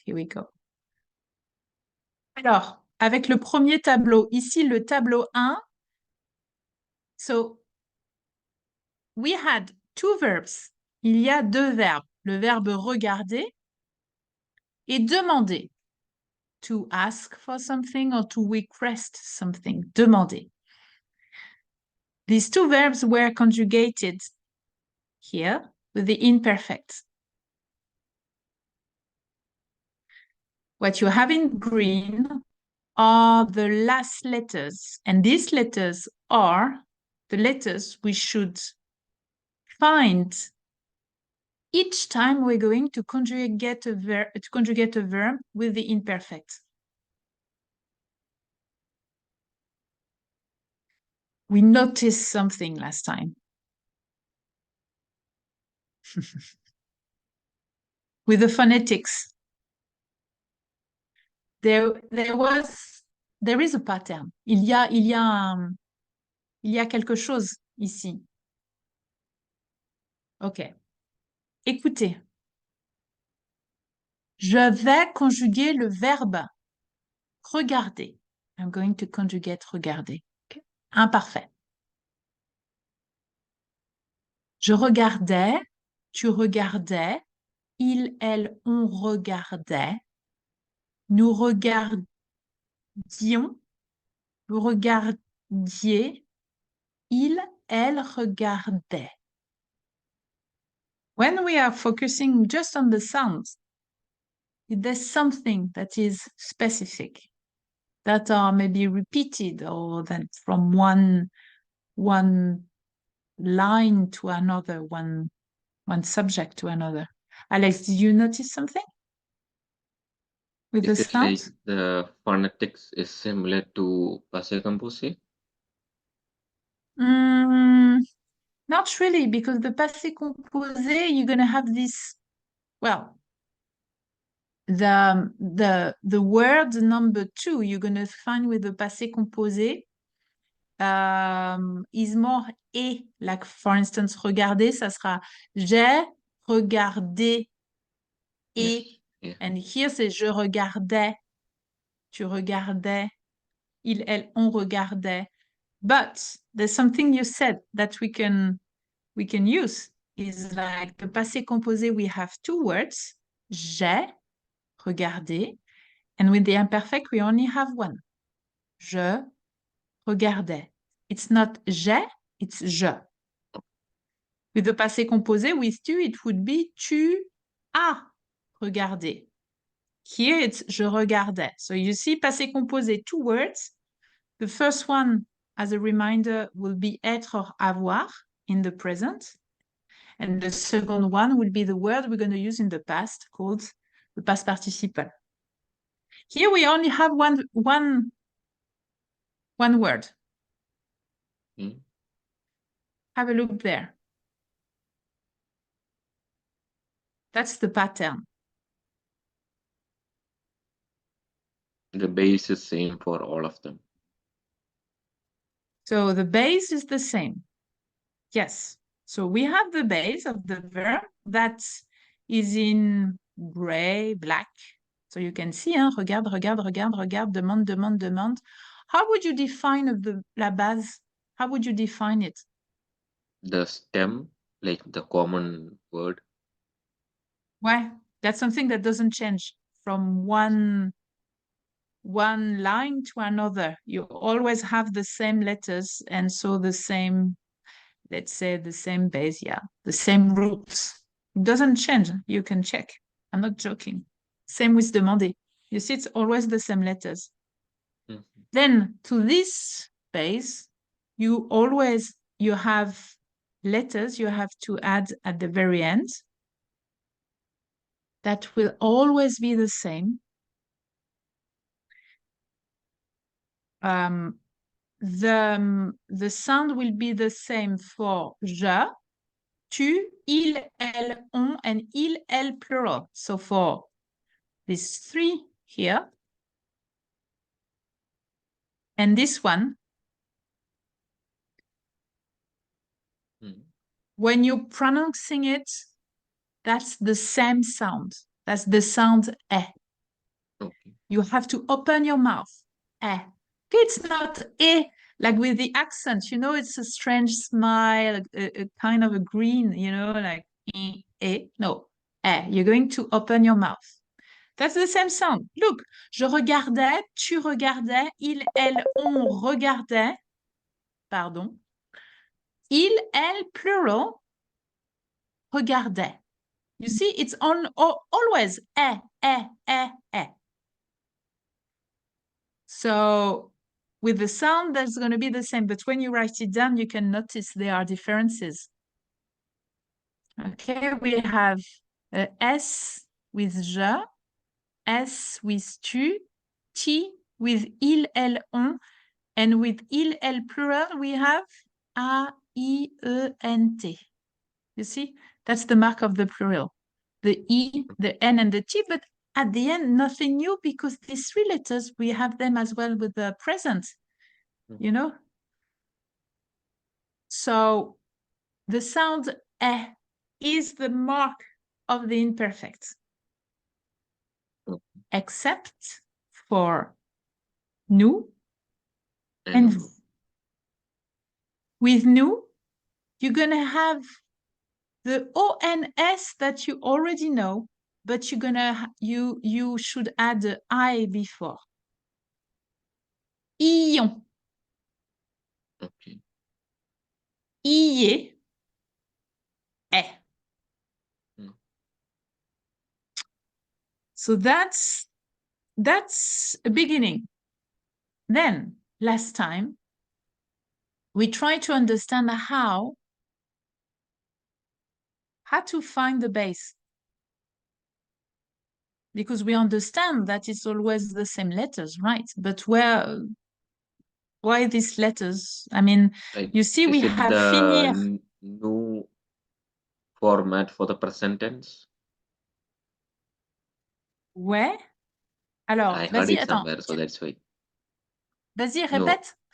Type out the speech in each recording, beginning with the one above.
Here we go. Alors, avec le premier tableau, ici le tableau 1. So, we had two verbs. Il y a deux verbes. Le verbe regarder et demander. To ask for something or to request something. Demander. These two verbs were conjugated here with the imperfect. What you have in green are the last letters, and these letters are the letters we should find each time we're going to conjugate a verb with the imperfect. We noticed something last time. With the phonetics, there is a pattern. Il y a quelque chose ici. OK. Écoutez. Je vais conjuguer le verbe regarder. I'm going to conjugate regarder. Okay. Imparfait. Je regardais, tu regardais, il, elle, on regardait, nous regardions, vous regardiez, il, elle regardait. When we are focusing just on the sounds, there's something that is specific, that are maybe repeated or that from one line to another, one subject to another. Alex, did you notice something with the sounds? Like the phonetics is similar to passé composé? Not really, because the passé composé, you're going to have this, well, the word number 2 you're going to find with the passé composé is more et. Like, for instance, regarder, ça sera j'ai regardé et. Yes. Yeah. And here, c'est je regardais, tu regardais, il, elle, on regardait. But there's something you said that we can use. Is like the passé composé, we have two words, j'ai regardé, and with the imperfect, we only have one. Je regardais. It's not j'ai, it's je. With the passé composé, with tu, it would be tu as regardé. Here it's je regardais. So you see, passé composé, two words. The first one, as a reminder, will be être or avoir in the present. And the second one will be the word we're going to use in the past, called the past participle. Here we only have one word. Have a look there. That's the pattern. The base is same for all of them. So the base is the same. Yes. So we have the base of the verb that is in gray, black. So you can see, hein, regarde, regarde, regarde, regarde, demande, demande, demande. How would you define la base? How would you define it? The stem, like the common word. Why? That's something that doesn't change from one line to another. You always have the same letters, and so the same, let's say, the same base, yeah, the same roots. It doesn't change. You can check. I'm not joking. Same with demander. You see, it's always the same letters. Then to this base, you have letters you have to add at the very end. That will always be the same. The sound will be the same for je, tu, il, elle, on, and il, elle, plural. So for these three here, and this one, when you're pronouncing it, that's the same sound. That's the sound eh. You have to open your mouth. Eh. It's not eh, like with the accent, you know, it's a strange smile, a kind of a green, you know, like eh. No, eh. You're going to open your mouth. That's the same sound. Look, je regardais, tu regardais, il, elle, on regardait. Pardon. Il, elle, plural, regardait. You see, it's on always eh. So with the sound, that's going to be the same. But when you write it down, you can notice there are differences. Okay, we have S with je, S with tu, T with il, elle, on, and with il, elle plural, we have A, I, E, N, T. You see, that's the mark of the plural. The E, the N, and the T, but at the end, nothing new because these three letters, we have them as well with the present, you know? So the sound eh is the mark of the imperfect, except for nous and vous. With nous, you're going to have the ONS that you already know, but you're gonna you should add the I before. Ion. Okay. Ié. Eh. So that's a beginning. Then last time we tried to understand how to find the base. Because we understand that it's always the same letters, right? But why these letters? I mean, Like, you see, we is it have the finir. new format for the present tense? Ouais. Alors, I heard vas-y, it attends. somewhere, so that's why. Vas-y, No,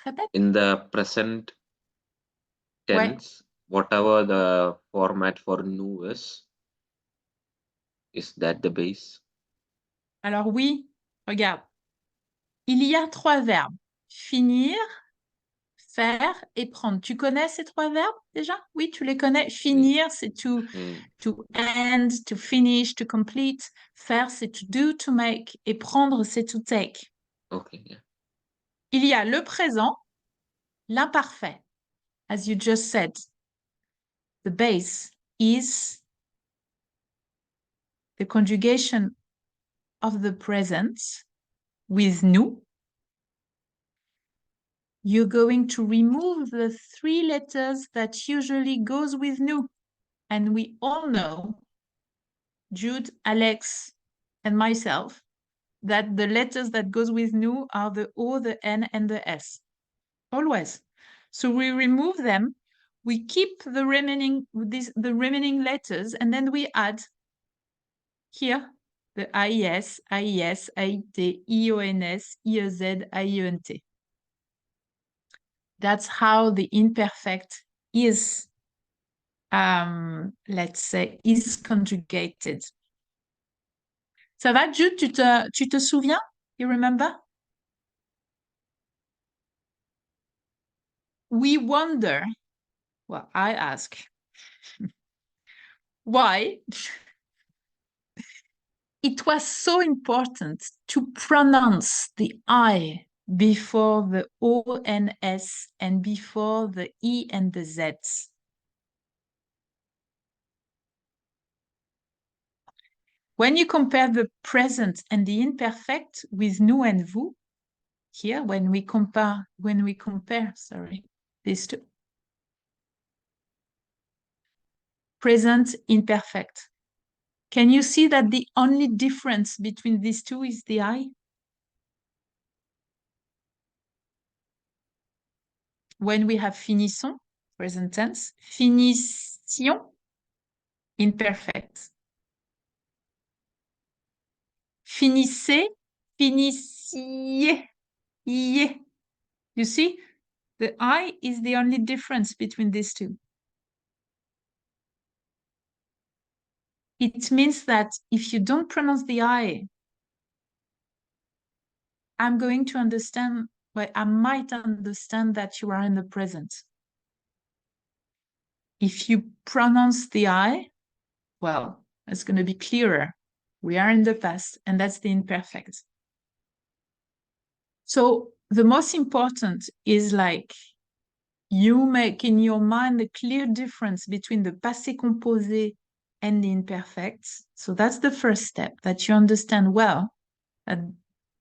répète. in the present Ouais. tense, whatever the format for new is that the base? Alors oui, regarde. Il y a trois verbes. Finir, faire et prendre. Tu connais ces trois verbes déjà? Oui, tu les connais. Finir, c'est to end, to finish, to complete. Faire, c'est to do, to make. Et prendre, c'est to take. Okay, yeah. Il y a le présent, l'imparfait. As you just said, the base is the conjugation of the present with nous. You're going to remove the three letters that usually goes with nous. And we all know, Jude, Alex, and myself, that the letters that goes with nous are the O, the N, and the S. Always. So we remove them. We keep the remaining letters, and then we add here the IES, IES, IET, IONS, IEZ, IENT. That's how the imperfect is, let's say, is conjugated. Ça va, Jude? Tu te souviens? You remember? We wonder, well, I ask, why it was so important to pronounce the I before the ONS and before the E and the Z. When you compare the present and the imperfect with nous and vous, here, when we compare, these two. Present, imperfect. Can you see that the only difference between these two is the I? When we have finissons, present tense, finissions, imperfect. Finissez, finissiez, iez. You see, the I is the only difference between these two. It means that if you don't pronounce the I, I'm going to understand, well, I might understand that you are in the present. If you pronounce the I, well, it's going to be clearer. We are in the past, and that's the imperfect. So the most important is like you make in your mind the clear difference between the passé composé and the imperfect. So that's the first step, that you understand well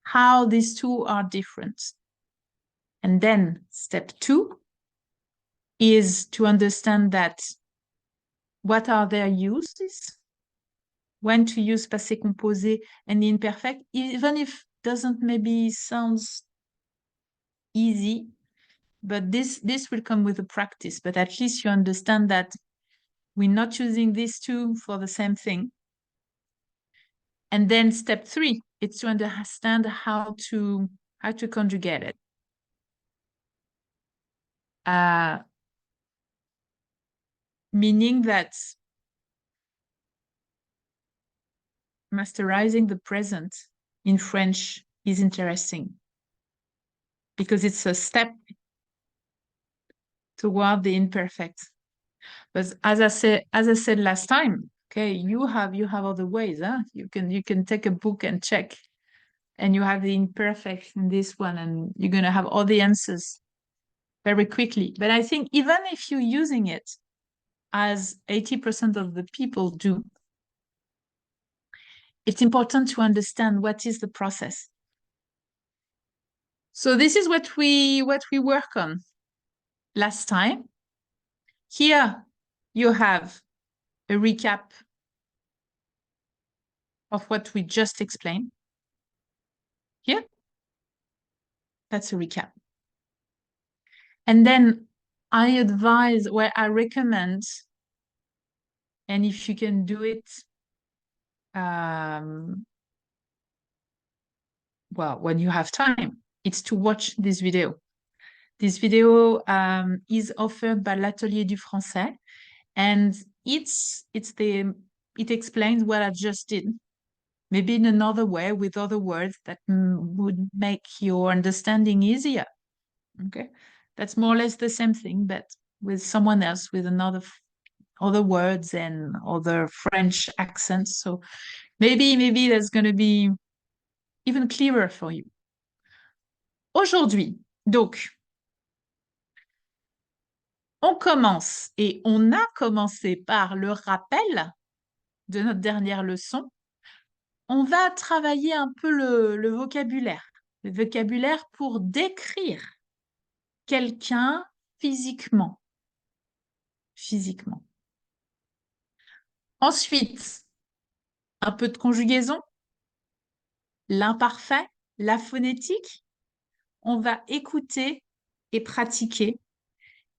how these two are different. And then step 2 is to understand that what are their uses, when to use passé composé and the imperfect, even if doesn't maybe sounds easy, but this will come with the practice. But at least you understand that we're not using these two for the same thing. And then step 3, it's to understand how to conjugate it. Meaning that masterizing the present in French is interesting because it's a step toward the imperfect. But as I said last time, okay, you have other ways, huh? You can take a book and check, and you have the imperfect in this one, and you're gonna have all the answers very quickly. But I think even if you're using it, as 80% of the people do, it's important to understand what is the process. So this is what we work on last time. Here you have a recap of what we just explained. Here, that's a recap. And then I advise, where I recommend, and if you can do it, well, when you have time, it's to watch this video. This video is offered by l'Atelier du Français, and it explains what I just did, maybe in another way with other words that would make your understanding easier. Okay, that's more or less the same thing, but with someone else, with other words and other French accents. So maybe that's going to be even clearer for you. Aujourd'hui, donc, on commence et on a commencé par le rappel de notre dernière leçon. On va travailler un peu le vocabulaire pour décrire quelqu'un physiquement. Ensuite, un peu de conjugaison, l'imparfait, la phonétique. On va écouter et pratiquer.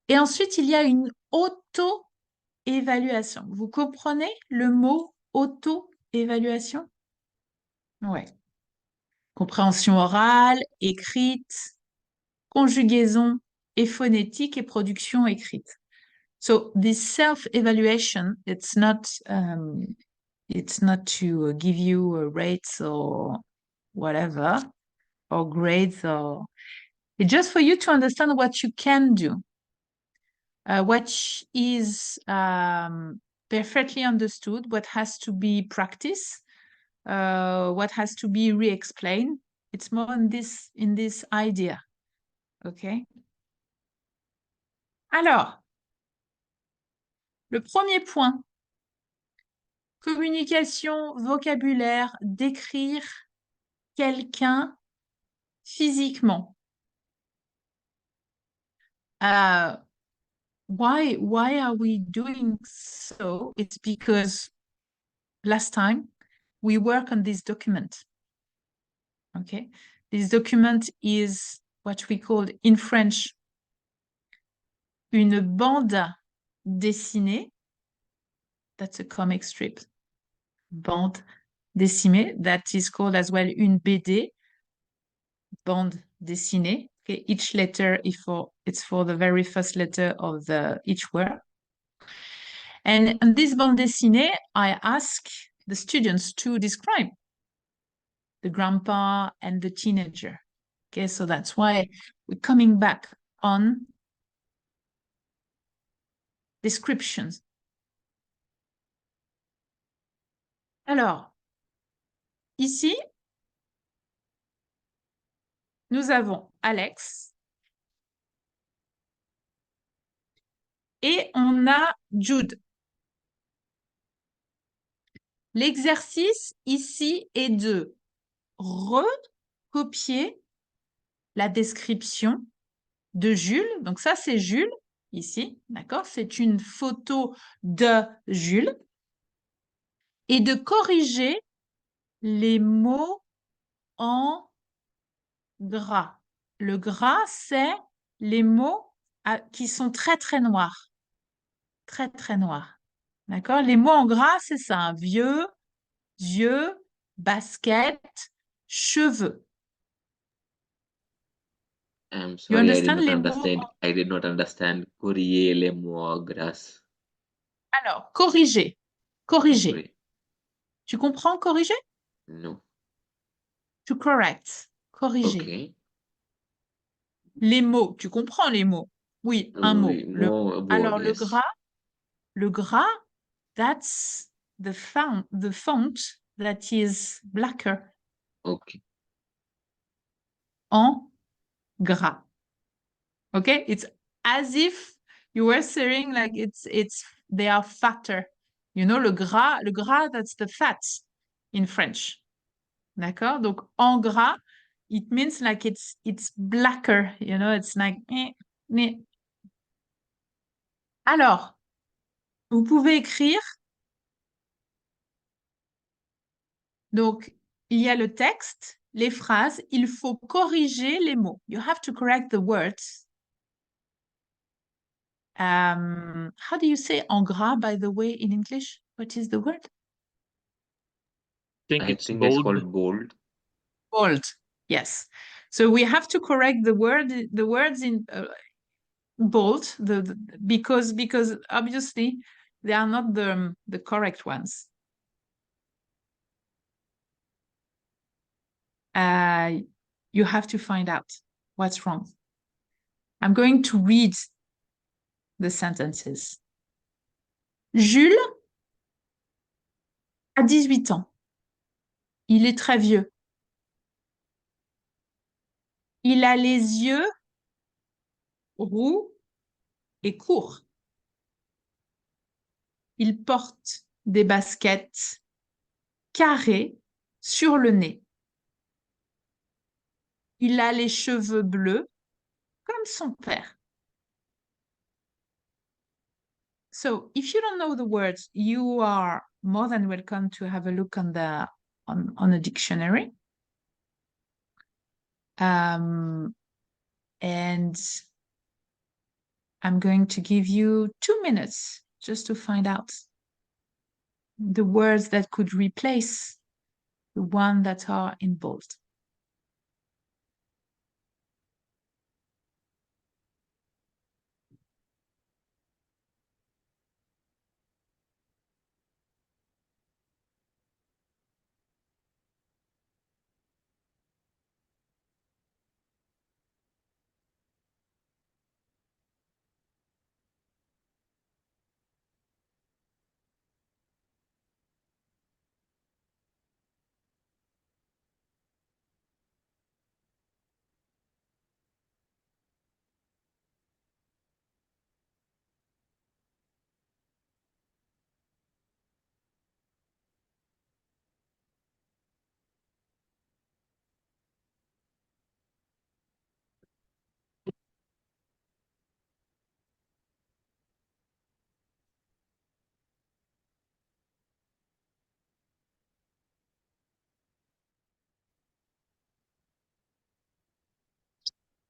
Et ensuite, il y a une auto-évaluation. Vous comprenez le mot auto-évaluation? Ouais. Compréhension orale, écrite, conjugaison et phonétique et production écrite. So this self-evaluation, it's not to give you a rates or whatever, or grades, or it's just for you to understand what you can do, what is perfectly understood, what has to be practiced, what has to be re-explained. It's more in this idea. Okay. Alors, le premier point, communication, vocabulaire, décrire quelqu'un physiquement. Why are we doing so? It's because last time we work on this document. Okay, this document is what we call in French une bande dessinée. That's a comic strip. Bande dessinée. That is called as well une BD. Bande dessinée. Okay, each letter it's for the very first letter of each word. And in this bande dessinée, I ask the students to describe the grandpa and the teenager. Okay, so that's why we're coming back on descriptions. Alors, ici, nous avons Alex et on a Jude. L'exercice ici est de recopier la description de Jules. Donc ça, c'est Jules, ici, d'accord? C'est une photo de Jules. Et de corriger les mots en gras. Le gras, c'est les mots qui sont très, très noirs. Très, très noirs. D'accord? Les mots en gras, c'est ça. Vieux, yeux, basket, cheveux. I'm You sorry, understand les mots? I did not understand Courrier les mots gras. Alors, corriger. Corriger. Sorry. Tu comprends corriger? No. To correct. Corriger. Okay. Les mots. Tu comprends les mots? Oui, un mot. Word, Alors, yes. le gras, that's the font that is blacker Okay. en gras. Okay? It's as if you were saying like they are fatter. You know, le gras, that's the fat in French. D'accord? Donc, en gras, it means like it's blacker, you know, it's like eh. Alors, vous pouvez écrire. Donc, il y a le texte, les phrases, il faut corriger les mots. You have to correct the words. How do you say en gras, by the way, in English? What is the word? I think it's called bold. Bold. Yes. So we have to correct the words in bold, because obviously they are not the correct ones. You have to find out what's wrong. I'm going to read the sentences. Jules a 18 ans. Il est très vieux. Il a les yeux roux et courts. Il porte des baskets carrées sur le nez. Il a les cheveux bleus comme son père. So, if you don't know the words, you are more than welcome to have a look on a dictionary. And I'm going to give you 2 minutes just to find out the words that could replace the one that are in bold.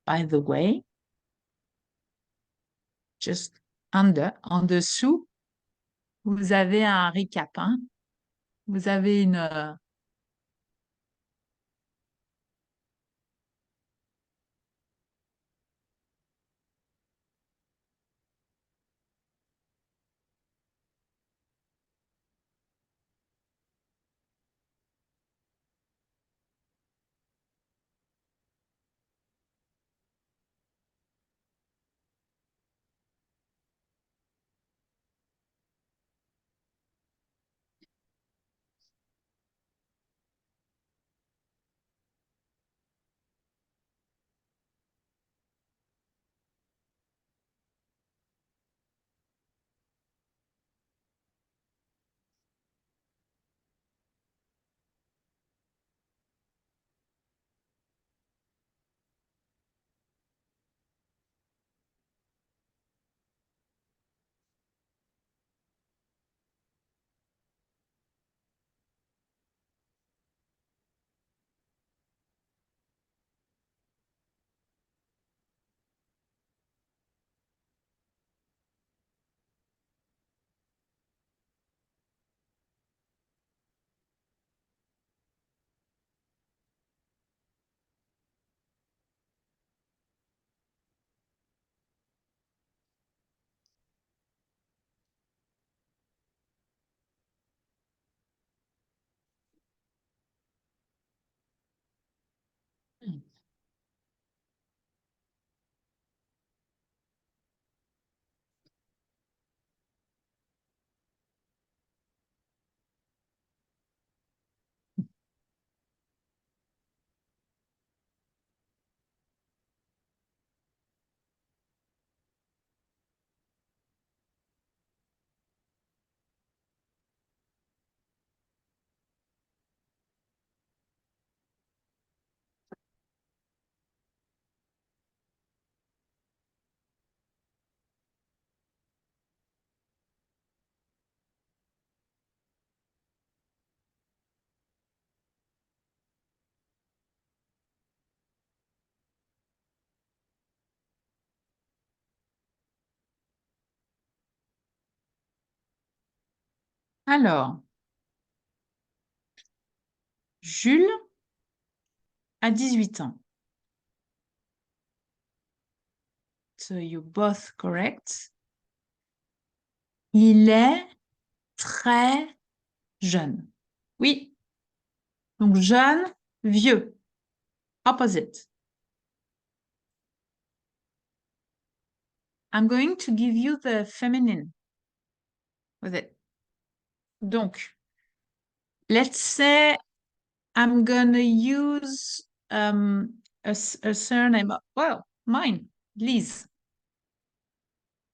By the way, just en dessous, vous avez un recap. Hein? Vous avez une... Alors, Jules a 18 ans. So you're both correct. Il est très jeune. Oui. Donc, jeune, vieux. Opposite. I'm going to give you the feminine with it. Donc, let's say I'm gonna use a surname. Well, mine, Lise.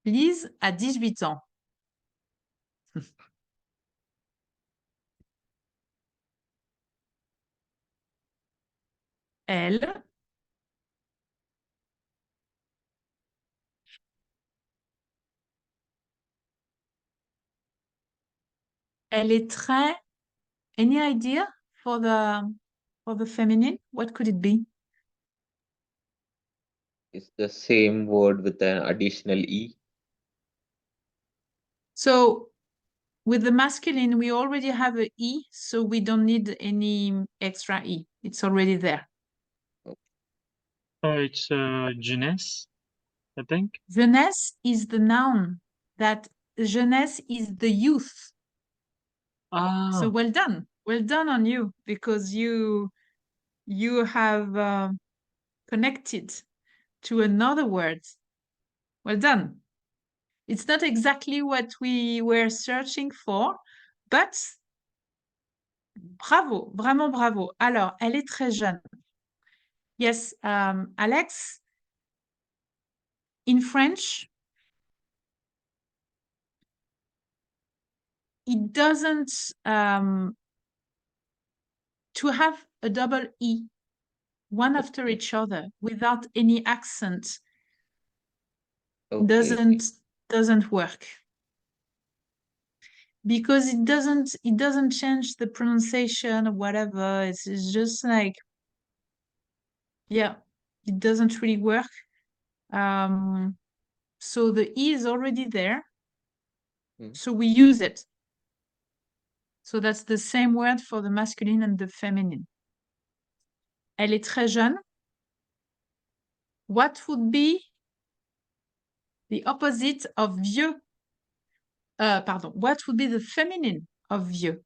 Lise a 18 ans. Elle est très. Any idea for the feminine? What could it be? It's the same word with an additional E. So with the masculine, we already have a E, so we don't need any extra E. It's already there. It's jeunesse, I think. Jeunesse is the noun. That jeunesse is the youth. Ah, So well done. Well done on you, because you have connected to another word. Well done. It's not exactly what we were searching for, but bravo, vraiment bravo. Alors, elle est très jeune. Yes, Alex, in French, it doesn't, to have a double E, one after each other, without any accent, Okay. doesn't work. Because it doesn't change the pronunciation or whatever. It's just like, yeah, it doesn't really work. So the E is already there. So we use it. So that's the same word for the masculine and the feminine. Elle est très jeune. What would be the opposite of vieux? Pardon. What would be the feminine of vieux?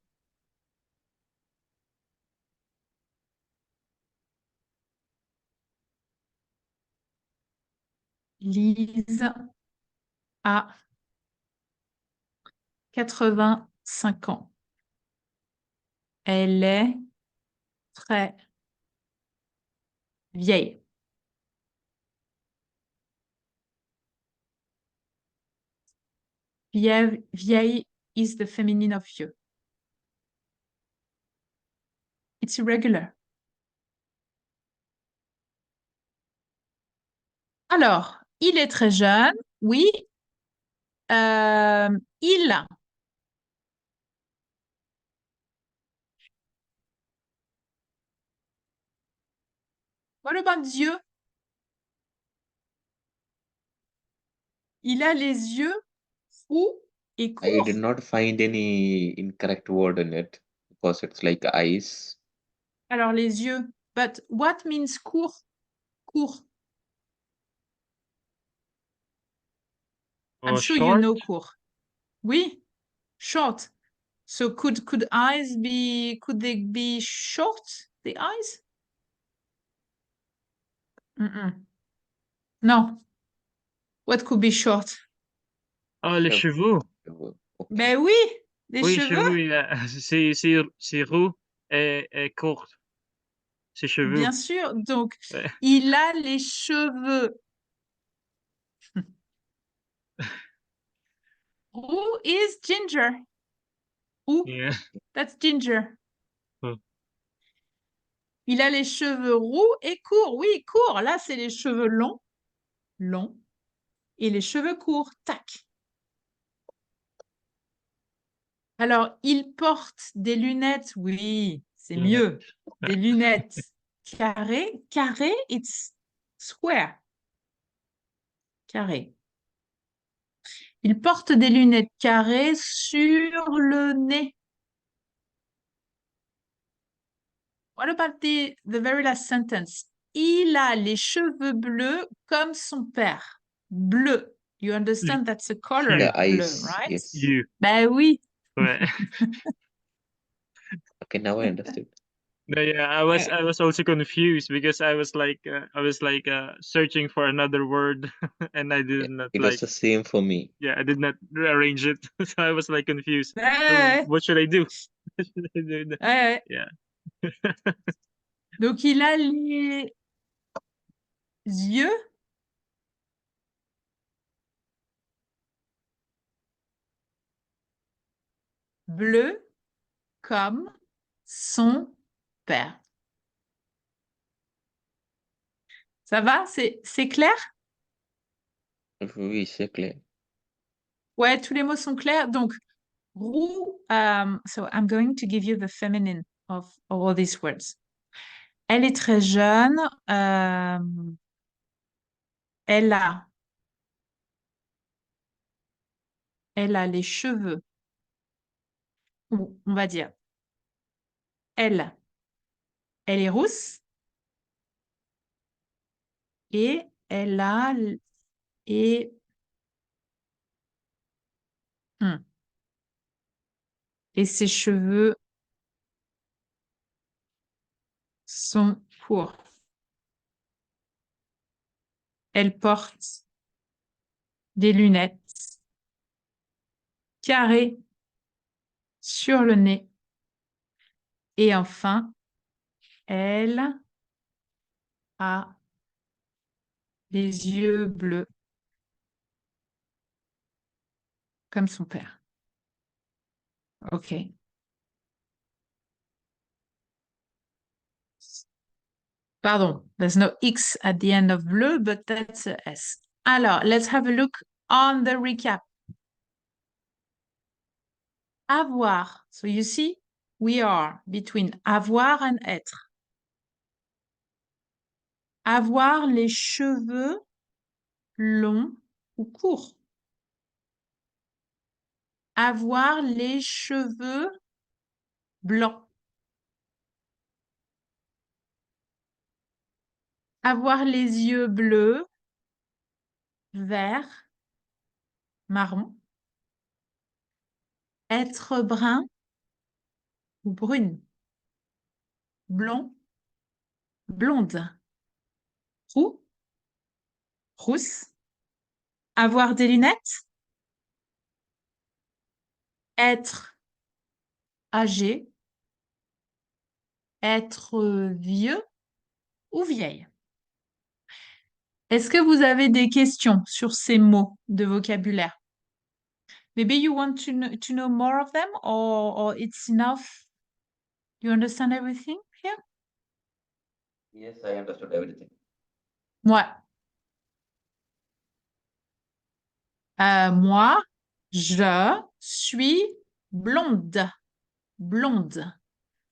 Lise a 85 ans. Elle est très vieille. Vieille is the feminine of vieux. It's irregular. Alors, il est très jeune, oui. Il. What about yeux? Il a les yeux roux et I courts. did not find any incorrect word in it because it's like eyes. Alors, les yeux. But what means court? Court. I'm sure you short. know court. Oui, short. So could eyes be, could they be short, the eyes? No. What could be short? Ah, les cheveux. Okay. Ben oui, les Oui, cheveux. c'est roux et court. Ses cheveux. Bien sûr. Donc, Ouais. il a les cheveux roux is ginger. Roux, Yeah. that's ginger. Oh. Il a les cheveux roux et courts. Oui, courts. Là, c'est les cheveux longs. Longs. Et les cheveux courts. Tac. Alors, il porte des lunettes. Oui, c'est mieux. Des lunettes carrées. Carré, it's square. Carré. Il porte des lunettes carrées sur le nez. What about the very last sentence? Il a les cheveux bleus comme son père. Bleu. You understand that's a color, The bleu, eyes, right? yes. You. Ben oui. Ouais. Okay, now I understood. No, yeah, I was also confused because I was like searching for another word and I did not It like was the same for me. I did not arrange it. So I was like confused. So Ouais, what should I do? What should I do? ouais. Yeah. Donc, il a les yeux bleus comme son père. Ça va? C'est clair? Oui, c'est clair. Ouais, tous les mots sont clairs. Donc, roux, so I'm going to give you the feminine of all these words. Elle est très jeune. Elle a les cheveux. Ou on va dire, elle est rousse. Et elle a et hmm. Et ses cheveux sont courts. Elle porte des lunettes carrées sur le nez. Et enfin, elle a les yeux bleus comme son père. OK. Pardon, there's no X at the end of bleu, but that's a S. Alors, let's have a look on the recap. Avoir. So you see, we are between avoir and être. Avoir les cheveux longs ou courts. Avoir les cheveux blancs. Avoir les yeux bleus, verts, marron. Être brun ou brune. Blond, blonde. Roux, rousse. Avoir des lunettes. Être âgé. Être vieux ou vieille. Est-ce que vous avez des questions sur ces mots de vocabulaire? Maybe you want to know more of them or it's enough? You understand everything here? Yes, I understood everything. Ouais. Moi, je suis blonde. Blonde.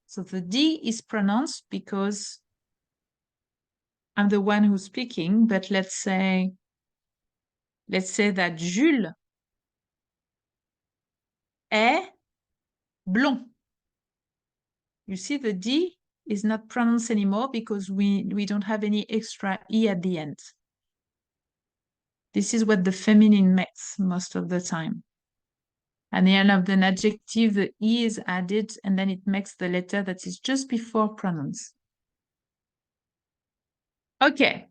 So the D is pronounced because I'm the one who's speaking, but let's say that Jules est blond. You see, the D is not pronounced anymore because we don't have any extra E at the end. This is what the feminine makes most of the time. At the end of an adjective, the E is added and then it makes the letter that is just before pronouns. OK.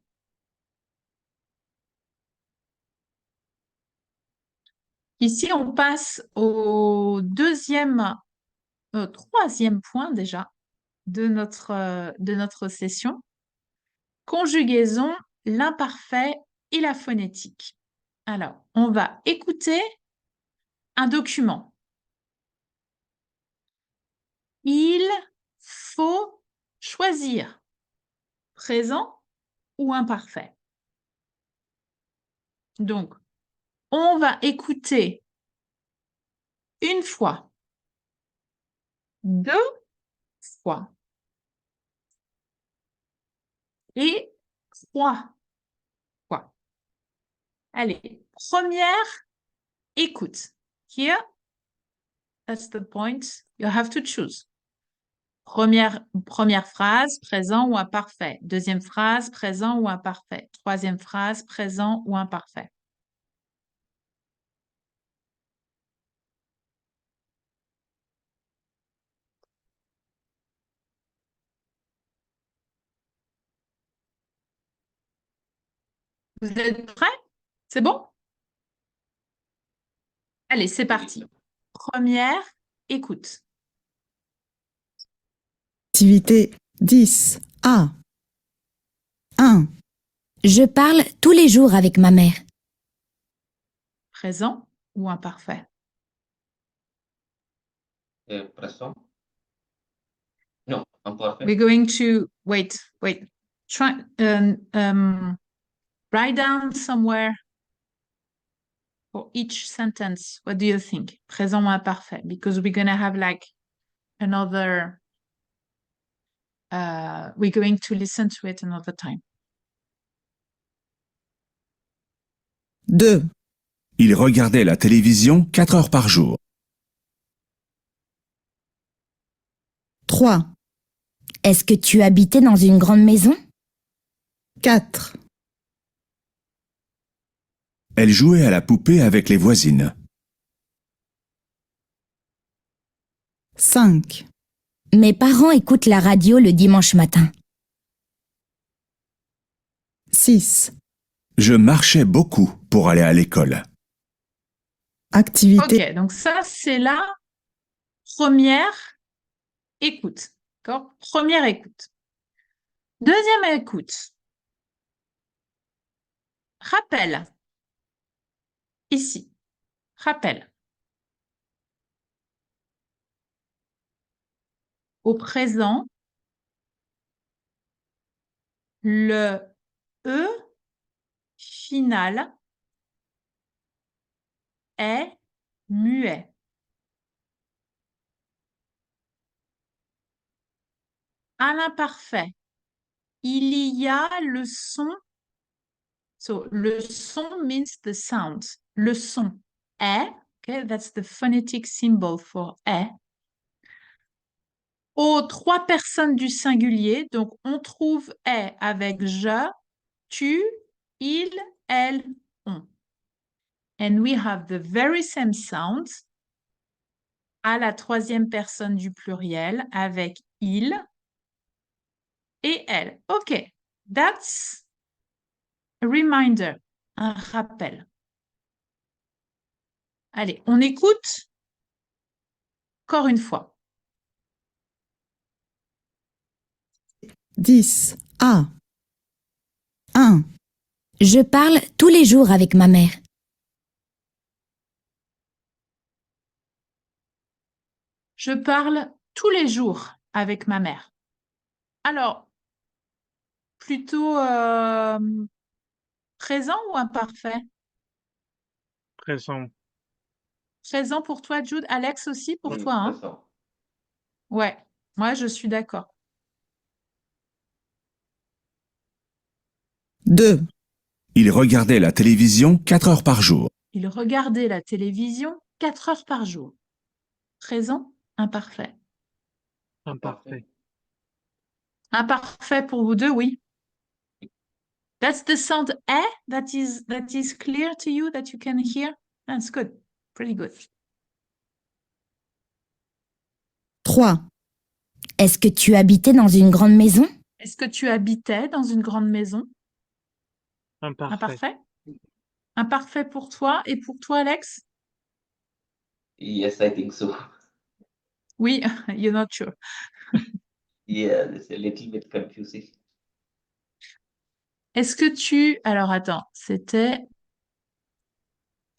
Ici, on passe au troisième point déjà de notre session. Conjugaison, l'imparfait et la phonétique. Alors, on va écouter un document. Il faut choisir présent ou imparfait. Donc, on va écouter une fois, 2 fois et 3 fois. Allez, première écoute. Here, that's the point. You have to choose. Première phrase, présent ou imparfait. Deuxième phrase, présent ou imparfait. Troisième phrase, présent ou imparfait. Vous êtes prêts? C'est bon? Allez, c'est parti. Première, écoute. Activité 10. A. 1. Je parle tous les jours avec ma mère. Présent ou imparfait? Présent? No, imperfect. We're going to wait. Try write down somewhere for each sentence. What do you think? Présent ou imparfait? Because we're gonna have like another. We're going to listen to it another time. 2. Il regardait la télévision 4 heures par jour. 3. Est-ce que tu habitais dans une grande maison? 4. Elle jouait à la poupée avec les voisines. 5. Mes parents écoutent la radio le dimanche matin. 6. Je marchais beaucoup pour aller à l'école. Activité Ok, donc ça c'est la première écoute. D'accord? Première écoute. Deuxième écoute. Rappel. Ici. Rappel. Au présent, le E final est muet. À l'imparfait, il y a le son. So, le son means the sound. Le son est, okay, that's the phonetic symbol for est. Aux trois personnes du singulier, donc on trouve est avec je, tu, il, elle, on. And we have the very same sound à la troisième personne du pluriel avec il et elle. OK, that's a reminder, un rappel. Allez, on écoute encore une fois. 10. A. 1. Je parle tous les jours avec ma mère. Je parle tous les jours avec ma mère. Alors, plutôt présent ou imparfait? Présent. Présent pour toi, Jude. Alex aussi pour toi, hein? Présent. Ouais, moi je suis d'accord. 2. Il regardait la télévision 4 heures par jour. Il regardait la télévision 4 heures par jour. Présent, imparfait. Imparfait. Imparfait pour vous deux, oui. That's the sound eh that is clear to you, that you can hear. That's good. Pretty good. 3. Est-ce que tu habitais dans une grande maison? Est-ce que tu habitais dans une grande maison? Imparfait. Imparfait. Imparfait pour toi et pour toi, Alex? Yes, I think so. Oui, you're not sure. Yeah, it's a little bit confusing. Est-ce que tu... Alors, attends, c'était...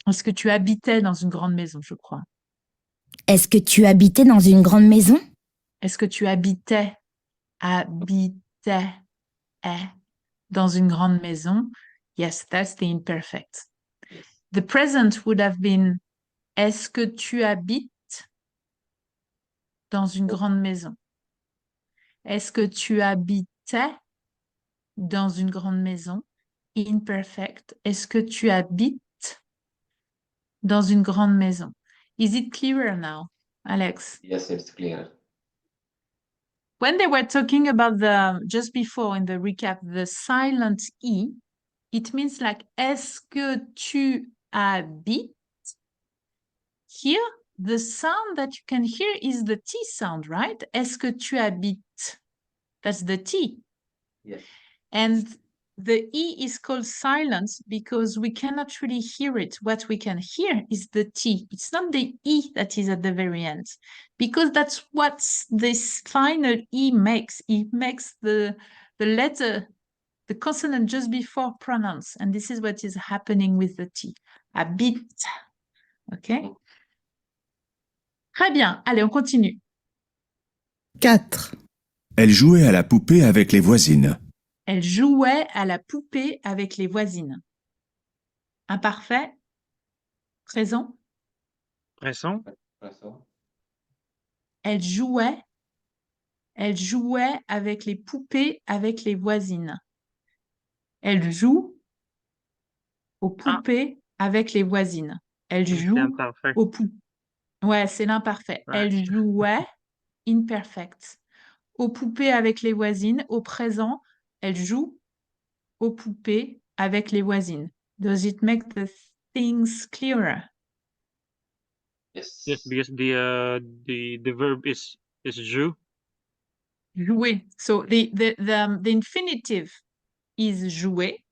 Est-ce que tu habitais dans une grande maison, je crois? Est-ce que tu habitais dans une grande maison? Est-ce que tu habitais dans une grande maison? Yes, that's the imperfect. The present would have been est-ce que tu habites dans une grande maison? Est-ce que tu habitais dans une grande maison? Imperfect. Est-ce que tu habites dans une grande maison. Is it clearer now, Alex? Yes, it's clear. When they were talking about just before in the recap, the silent E, it means like, est-ce que tu habites? Here, the sound that you can hear is the T sound, right? Est-ce que tu habites? That's the T. Yes. And the E is called silence because we cannot really hear it. What we can hear is the T. It's not the E that is at the very end, because that's what this final E makes. It makes the letter, the consonant just before pronounce. And this is what is happening with the T. Habite. OK? Très bien. Allez, on continue. 4, Elle jouait à la poupée avec les voisines. Elle jouait à la poupée avec les voisines. Imparfait. Présent. Présent. Présent. Elle jouait avec les poupées avec les voisines. Elle joue aux poupées avec les voisines. Elle C'est joue imparfait. aux poupées. Ouais, c'est l'imparfait. Ouais. Elle jouait, imperfect, aux poupées avec les voisines. Au présent, elle joue aux poupées avec les voisines. Does it make the things clearer? Yes. Yes, because the verb is joue. Jouer. So the infinitive is jouer,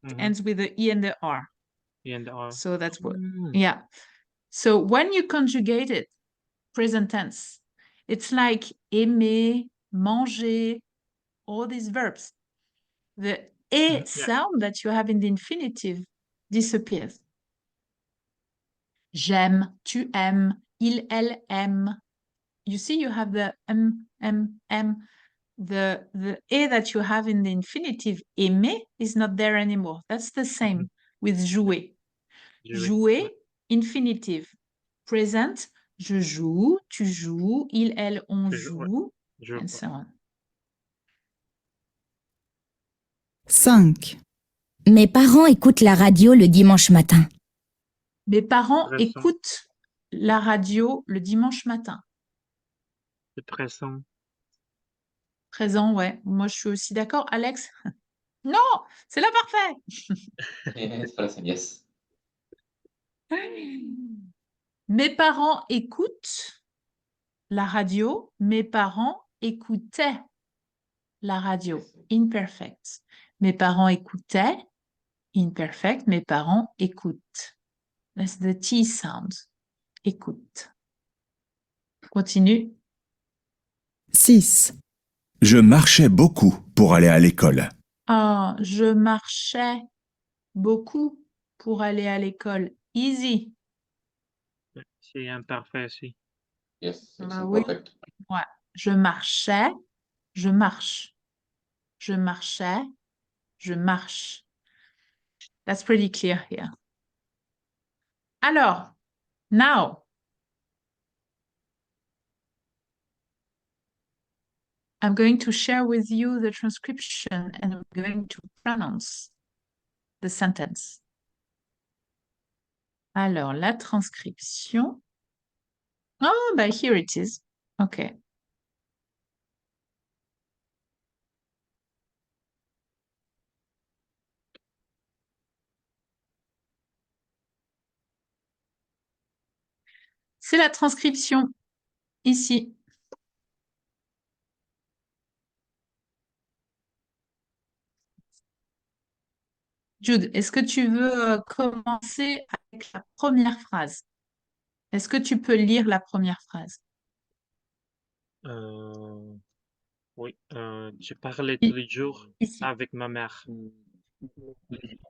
Mhm. ends with the E and the R. And So that's what, Mm. yeah. So when you conjugate it, present tense, it's like aimer, manger, all these verbs. The Yeah. sound that you have in the infinitive disappears. J'aime, tu aimes, il, elle aime. You see, you have the the e that you have in the infinitive aimer is not there anymore. That's the same with jouer. Jouer, infinitive. Present, je joue, tu joues, il, elle, on Je joue, ouais. joue, Joue. and so on. 5, Mes parents écoutent la radio le dimanche matin. Mes parents Présent. écoutent la radio le dimanche matin. C'est présent. Présent, ouais. Moi, je suis aussi d'accord. Alex? Non, c'est l'imparfait. It's present. Yes. Mes parents écoutent la radio. Mes parents écoutaient la radio. Imperfect. Mes parents écoutaient. Imperfect. Mes parents écoutent. That's the T sound. Écoute. Continue. 6, Je marchais beaucoup pour aller à l'école. Ah, je marchais beaucoup pour aller à l'école. Easy. C'est imparfait aussi. Yes. It's Ah oui. perfect. Ouais. Je marchais, je marche. Je marchais, je marche. That's pretty clear here. Alors, now, I'm going to share with you the transcription and I'm going to pronounce the sentence. Alors, la transcription. Oh, bah, here it is. Okay. C'est la transcription ici. Jude, est-ce que tu veux commencer avec la première phrase? Est-ce que tu peux lire la première phrase? Oui, je parlais tous les jours Ici. avec ma mère.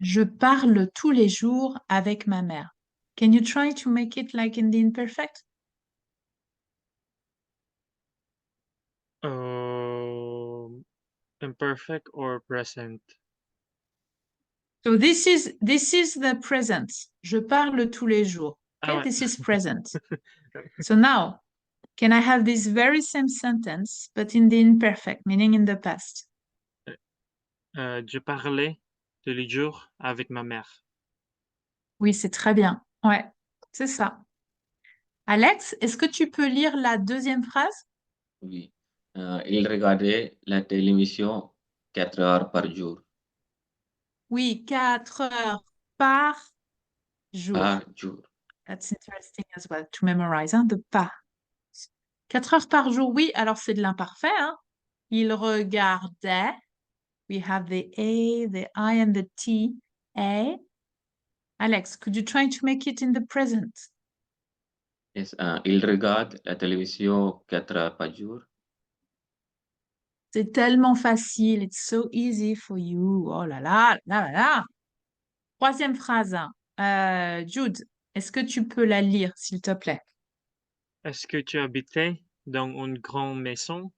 Je parle tous les jours avec ma mère. Can you try to make it like in the imperfect? Imperfect or present? So this is the present. Je parle tous les jours. Okay, Ah ouais. this is present. So now, can I have this very same sentence, but in the imperfect, meaning in the past? Je parlais tous les jours avec ma mère. Oui, c'est très bien. Ouais. C'est ça. Alex, est-ce que tu peux lire la deuxième phrase? Oui. Il regardait la télévision 4 heures par jour. Oui, 4 heures par jour. Par jour. That's interesting as well to memorize, hein, de pas. 4 heures par jour, oui, alors c'est de l'imparfait, hein. Il regardait. We have the A, the I, and the T. A. Alex, could you try to make it in the present? Yes, il regarde la télévision 4 heures par jour. C'est tellement facile. It's so easy for you. Oh là là, là là là. Troisième phrase. Jude, est-ce que tu peux la lire, s'il te plaît? Est-ce que tu habitais dans une grande maison?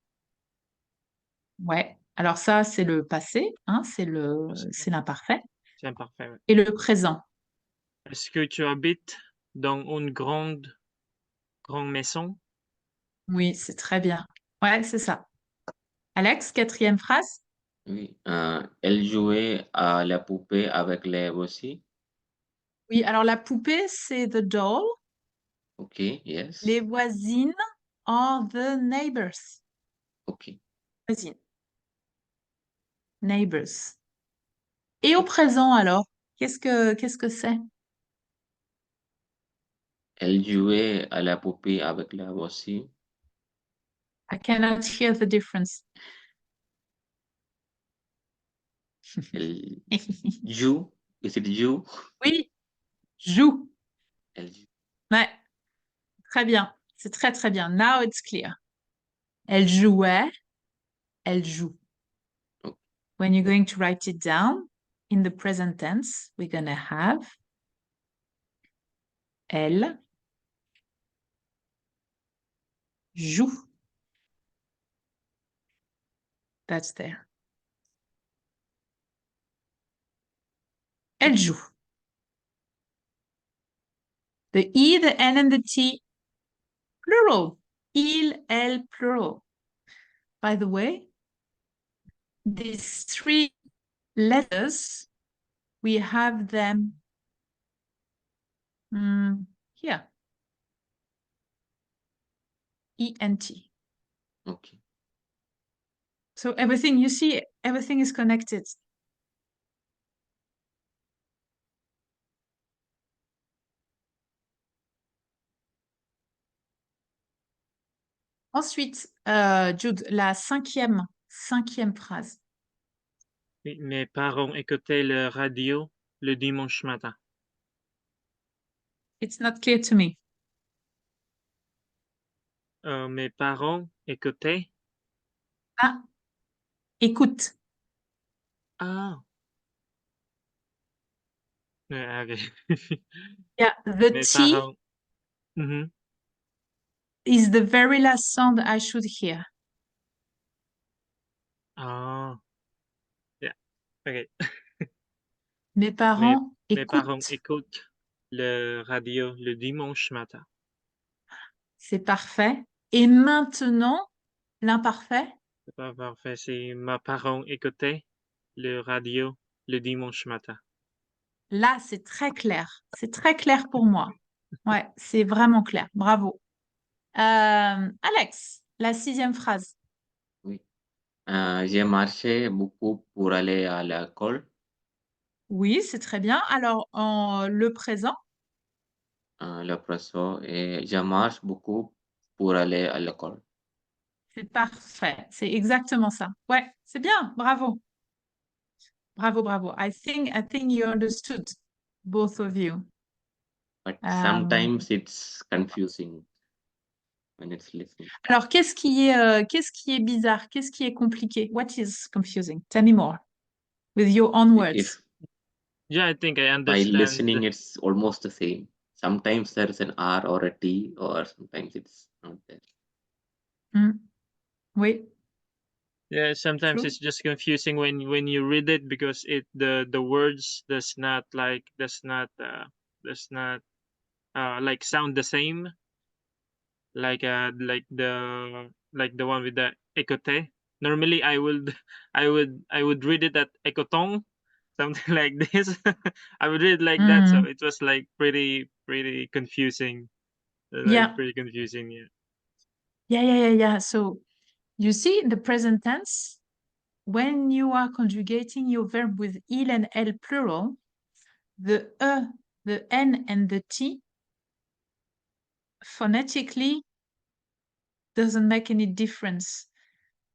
Ouais. Alors ça, c'est le passé, hein, c'est l'imparfait. C'est imparfait. Ouais. Et le présent. Est-ce que tu habites dans une grande maison? Oui, c'est très bien. Ouais, c'est ça. Alex, quatrième phrase. Oui. Elle jouait à la poupée avec les aussi. Oui, alors la poupée, c'est the doll. OK, yes. Les voisines are the neighbors. OK. Voisines. Neighbors. Et au présent, alors, qu'est-ce que c'est? Elle jouait à la poupée avec la aussi. I cannot hear the difference. Elle joue. Is it joue? Oui, joue. Elle joue. Ouais, très bien. C'est très, très bien. Now it's clear. Elle jouait, elle joue. Ok. When you're going to write it down in the present tense, we're going to have elle joue. That's there. Elle joue. The E, the N, and the T, plural. Il, elle, plural. By the way, these three letters, we have them here. ENT. OK. So everything, you see, everything is connected. Ensuite, Jude, la cinquième phrase. Oui, mes parents écoutaient la radio le dimanche matin. It's not clear to me. Mes parents écoutaient. Ah, écoute. Ah. OK. Yeah, the Mes T parents. Mhm. is the very last sound I should hear. Ah. Yeah. OK. Mes parents Mes parents écoutent. écoutent le radio le dimanche matin. C'est parfait. Et maintenant, l'imparfait. C'est pas parfait. C'est mes parents écoutaient le radio le dimanche matin. Là, c'est très clair. C'est très clair pour moi. Ouais, c'est vraiment clair. Bravo. Alex, la sixième phrase. Oui. J'ai marché beaucoup pour aller à l'école. Oui, c'est très bien. Alors, le présent. Le professeur et je marche beaucoup pour aller à l'école. C'est parfait. C'est exactement ça. Ouais, c'est bien. Bravo. Bravo, bravo. I think you understood, both of you. But sometimes it's confusing when it's listening. Alors, qu'est-ce qui est bizarre? Qu'est-ce qui est compliqué? What is confusing? Tell me more with your own words. If Yeah, I think I by understand. listening, it's almost the same. Sometimes there's an R or a T, or sometimes it's not there. Oui. Yeah, sometimes True. it's just confusing when you read it because the words does not like sound the same like the one with the écoute. Normally I would read it at écoutons, something like this. I would read like that, so Mm. it was like pretty confusing. Yeah. Pretty confusing. Yeah. Yeah. So you see, in the present tense, when you are conjugating your verb with il and elle plural, the e, the n, and the t phonetically doesn't make any difference.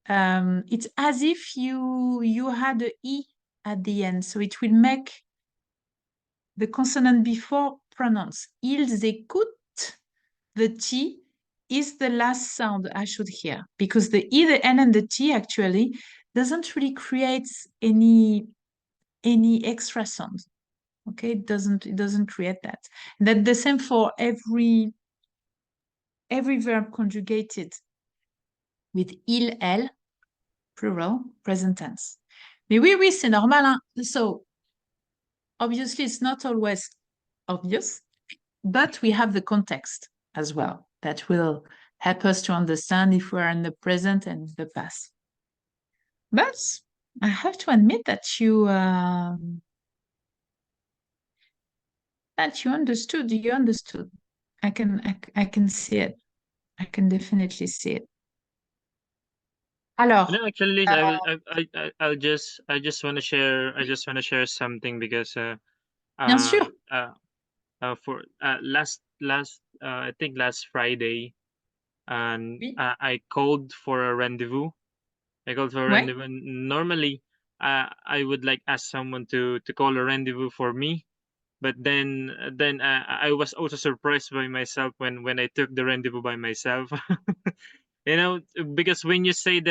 It's as if you had a e at the end, so it will make the consonant before pronounce. Ils écoutent, the t is the last sound I should hear, because the e, the n, and the t actually doesn't really create any extra sound. Okay, it doesn't create that. And that's the same for every verb conjugated with il, elle, plural, present tense. Mais oui, c'est normal. Hein? So obviously it's not always obvious, but we have the context as well that will help us to understand if we're in the present and the past. But I have to admit that you understood. You understood. I can see it. I can definitely see it. Alors, No, actually, I just want to share something because bien sûr. for last I think last Friday, and Oui. I called for a rendezvous. Ouais. Normally, I would like ask someone to call a rendezvous for me, but then I was also surprised by myself when I took the rendezvous by myself. You know, because when you say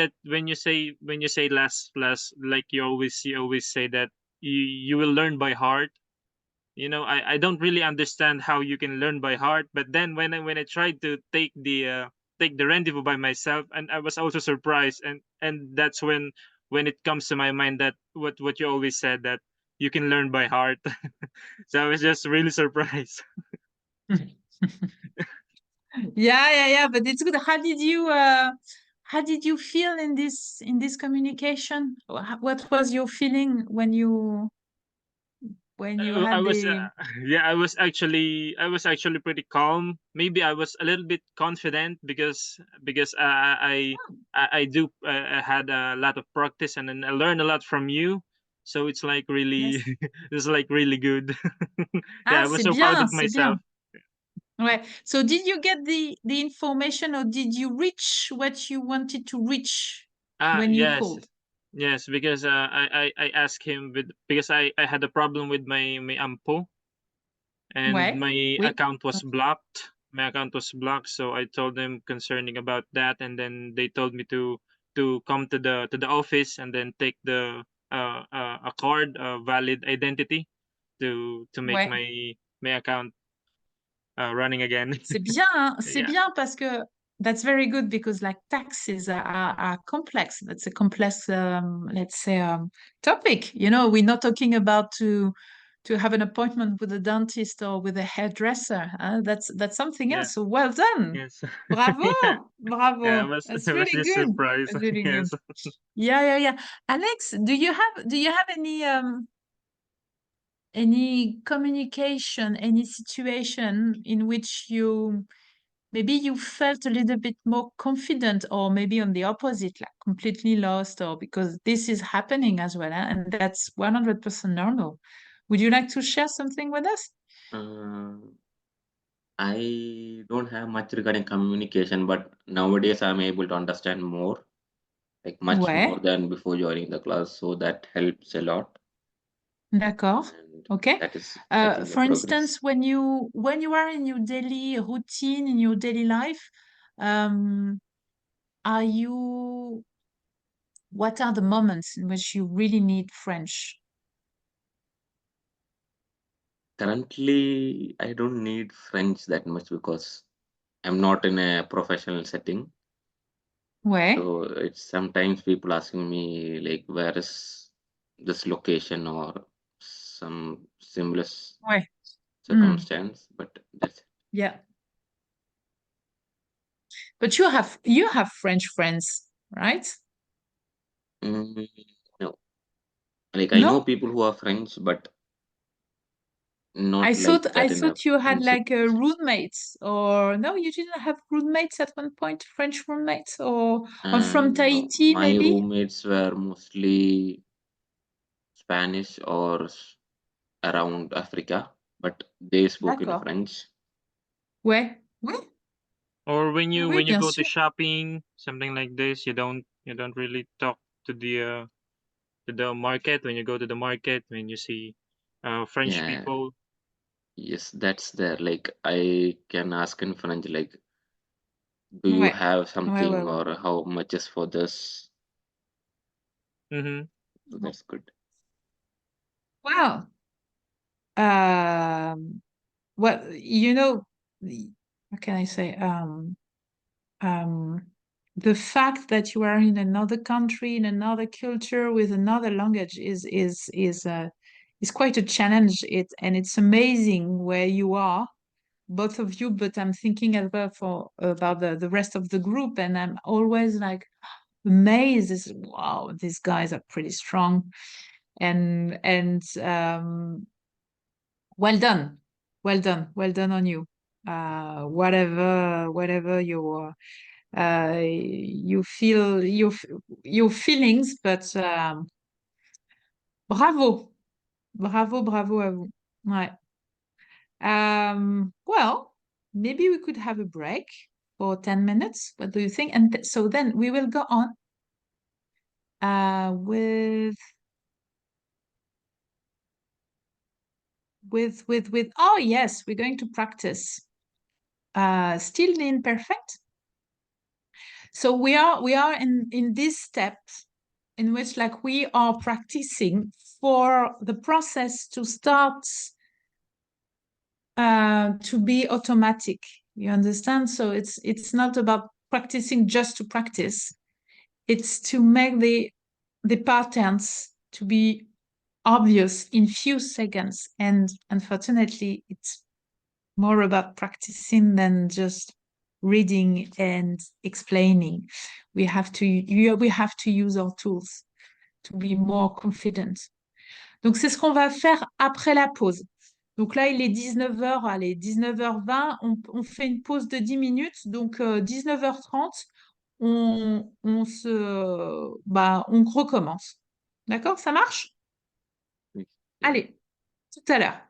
last like you always say that you will learn by heart. You know, I don't really understand how you can learn by heart, but then when I tried to take the rendezvous by myself, and I was also surprised, and that's when it comes to my mind that what you always said, that you can learn by heart. So I was just really surprised. Yeah, but it's good. How did you feel in this communication? What was your feeling when you I had was the yeah, I was actually pretty calm. Maybe I was a little bit confident because I do I had a lot of practice, and then I learned a lot from you. So it's like really Yes. it's like really good. Yeah, Ah, I was c'est so proud bien, of c'est bien. myself. Ouais. So did you get the information, or did you reach what you wanted to reach when you Yes. called? Yes, because I asked him because I had a problem with my ampo, and Ouais. my Oui. account was blocked. So I told them concerning about that, and then they told me to come to the office and then take the a card, a valid identity, to make Ouais. my account running again. C'est bien, hein? C'est Yeah. bien parce que that's very good, because like taxes are complex. That's a complex, let's say, topic. You know, we're not talking about to have an appointment with a dentist or with a hairdresser. That's something Yeah. else. So well done. Yes. Bravo. Yeah. Bravo. Yeah, That's I was really just good. surprised. That's really good. Yes. Yeah. Alex, do you have any communication, any situation in which maybe you felt a little bit more confident, or maybe on the opposite, like completely lost, or because this is happening as well, and that's 100% normal. Would you like to share something with us? Uh, I don't have much regarding communication, but nowadays I'm able to understand more, like much Ouais, more than before joining the class. So that helps a lot, d'accord. and Okay. that is, I think, a For progress. instance, when you are in your daily routine, in your daily life, um, what are the moments in which you really need French? Currently, I don't need French that much because I'm not in a professional setting. Ouais, So it's sometimes people asking me like, where is this location or some similar ouais. Hmm. circumstance, but that's it. Yeah. But you have French friends, right? Mm, no, Like I know No? people who are French, but I not thought like I that in a thought you had friendship. like a roommates, or no, you didn't have roommates at one point, French roommates, or from No, Tahiti my maybe? roommates were mostly Spanish or around Africa, but they spoke in D'accord. French. Ouais. Oui, Or oui, when you bien go to sûr. shopping, something like this, you don't really talk to the market. When you go to the market, when you see French Yeah, people. yes, that's there. Like I can ask in French, like, do you Ouais. have Ouais, ouais, something ouais. or how much is for this? Mm-hmm. So that's good. Wow. Well, you know, what can I say? Um, the fact that you are in another country, in another culture, with another language is quite a challenge. And it's amazing where you are, both of you. But I'm thinking as well about the rest of the group, and I'm always like amazed. Wow, these guys are pretty strong, and well done, well done on you. Whatever you feel your feelings, but bravo, bravo à vous. Ouais. Well, maybe we could have a break for 10 minutes. What do you think? And so then we will go on with oh yes, we're going to practice still the imperfect. So we are in this step in which like we are practicing for the process to start to be automatic. You understand? So it's not about practicing just to practice. It's to make the patterns to be obvious in few seconds. And unfortunately, it's more about practicing than just reading and explaining. We have to use our tools to be more confident. Donc, c'est ce qu'on va faire après la pause. Donc là, il est 19h, allez, 19h20, on fait une pause de 10 minutes. Donc, 19h30, on recommence. D'accord? Ça marche? Yeah. Allez, tout à l'heure.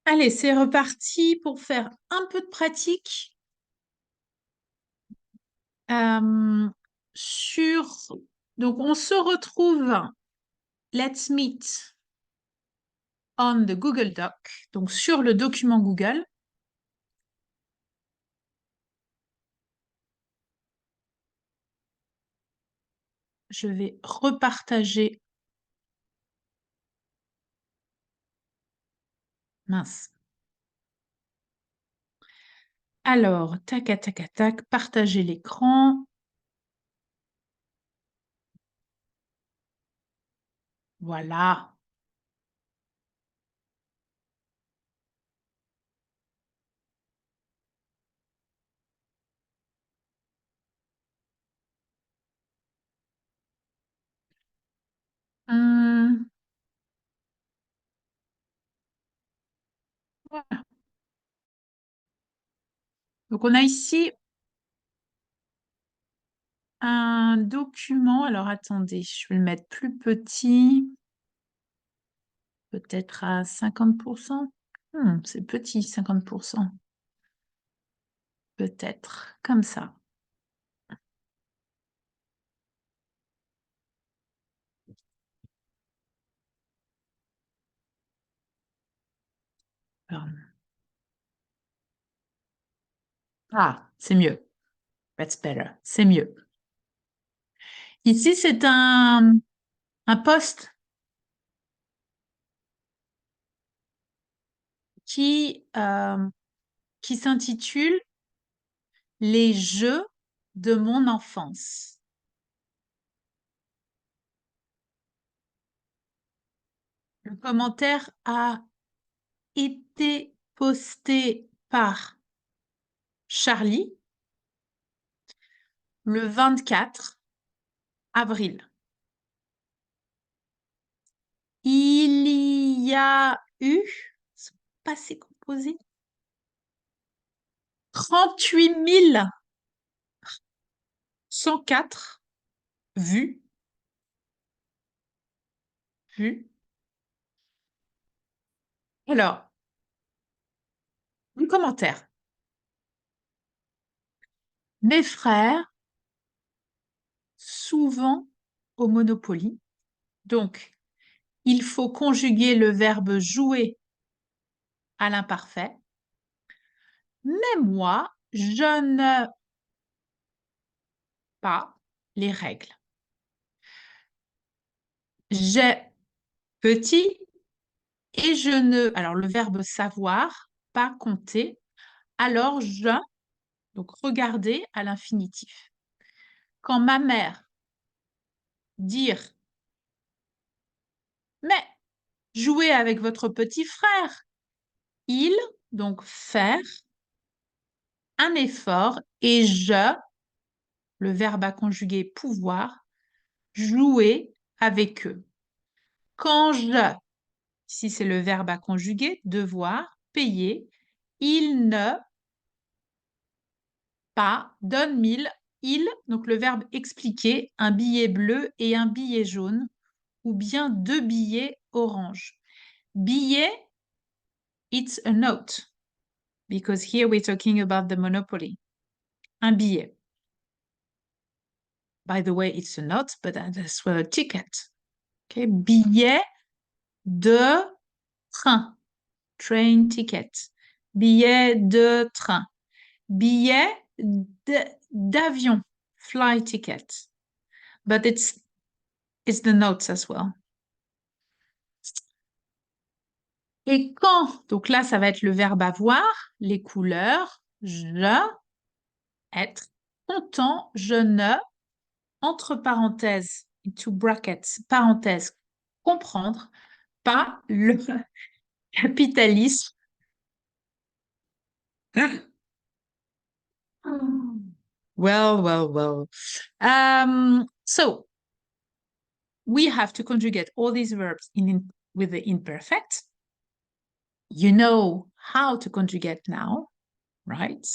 Allez, c'est reparti pour faire un peu de pratique sur... Donc, on se retrouve, let's meet on the Google Doc, donc sur le document Google. Je vais repartager. Mince. Alors, tac, tac, tac, partager l'écran. Voilà. Voilà. Donc, on a ici un document. Alors, attendez, je vais le mettre plus petit. Peut-être à 50%. C'est petit, 50%. Peut-être, comme ça. Pardon. Ah, c'est mieux. That's better. C'est mieux. Ici, c'est un post qui s'intitule « Les jeux de mon enfance ». Le commentaire a été posté par Charlie le 24 avril. Il y a eu, passé composé, 38 104 vues. Alors, le commentaire. Mes frères, souvent au Monopoly. Donc, il faut conjuguer le verbe jouer à l'imparfait. Mais moi, je ne pas les règles. J'ai petit et je ne... Alors, le verbe savoir, pas compter. Alors, je... Donc, regarder à l'infinitif. Quand ma mère dire « Mais jouez avec votre petit frère », il, donc faire, un effort et je, le verbe à conjuguer pouvoir, jouer avec eux. Quand je, ici c'est le verbe à conjuguer, devoir, payer, il ne pas, donne 1000, il, donc le verbe expliquer, un billet bleu et un billet jaune, ou bien 2 billets orange. Billet, it's a note, because here we're talking about the Monopoly. Un billet. By the way, it's a note, but that's well a ticket. Okay. Billet de train. Train ticket. Billet de train. Billet d'avion. Flight ticket. But it's the notes as well. Et quand, donc là, ça va être le verbe avoir, les couleurs, je, être, content, je ne, entre parenthèses, into brackets, parenthèses, comprendre, pas le capitalisme. Well. So we have to conjugate all these verbs with the imperfect. You know how to conjugate now, right?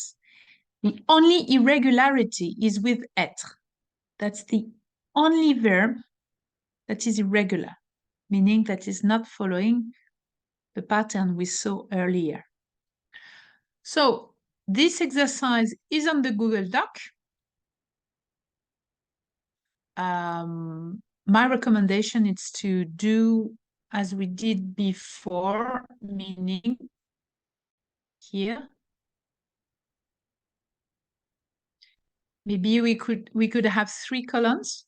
The only irregularity is with être. That's the only verb that is irregular, meaning that is not following the pattern we saw earlier. So this exercise is on the Google Doc. My recommendation is to do as we did before, meaning here. Maybe we could have 3 columns.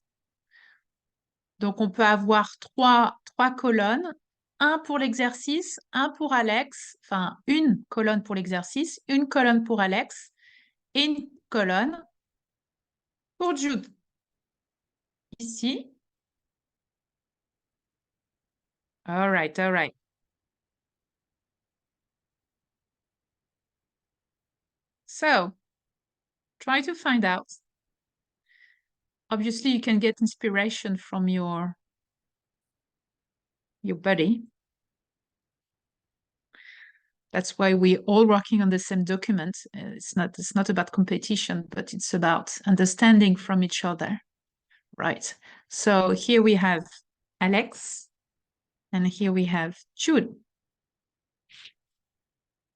Donc on peut avoir trois colonnes, un pour l'exercice, un pour Alex, enfin une colonne pour l'exercice, une colonne pour Alex et une colonne pour Jude. Ici. All right, all right. So, try to find out. Obviously, you can get inspiration from your buddy. That's why we're all working on the same document. It's not about competition, but it's about understanding from each other. Right. So here we have Alex, and here we have Jude.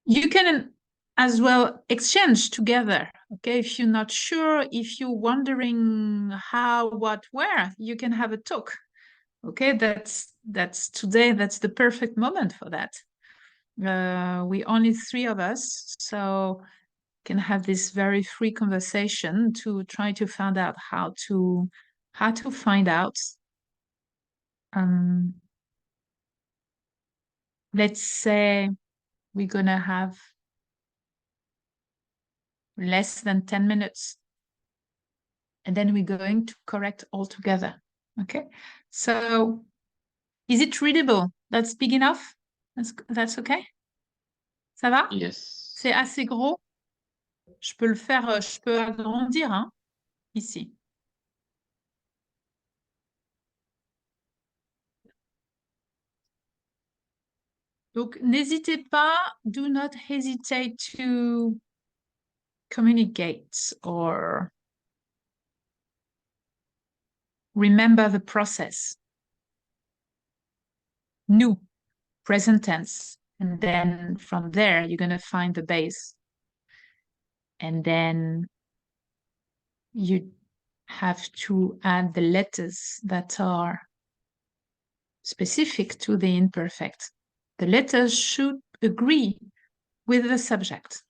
You can as well exchange together. Okay, if you're not sure, if you're wondering how, what, where, you can have a talk. Okay, that's today, that's the perfect moment for that. We only 3 of us, so can have this very free conversation to try to find out how to find out. Let's say we're gonna have less than 10 minutes, and then we're going to correct all together. Okay, so is it readable? That's big enough? That's okay? Ça va? Yes. C'est assez gros? Je peux le faire, je peux agrandir, hein, ici. Donc, n'hésitez pas, do not hesitate to communicate or remember the process. Nous, present tense. And then from there, you're going to find the base. And then you have to add the letters that are specific to the imperfect. The letters should agree with the subject.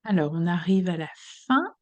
Alors, on arrive à la fin.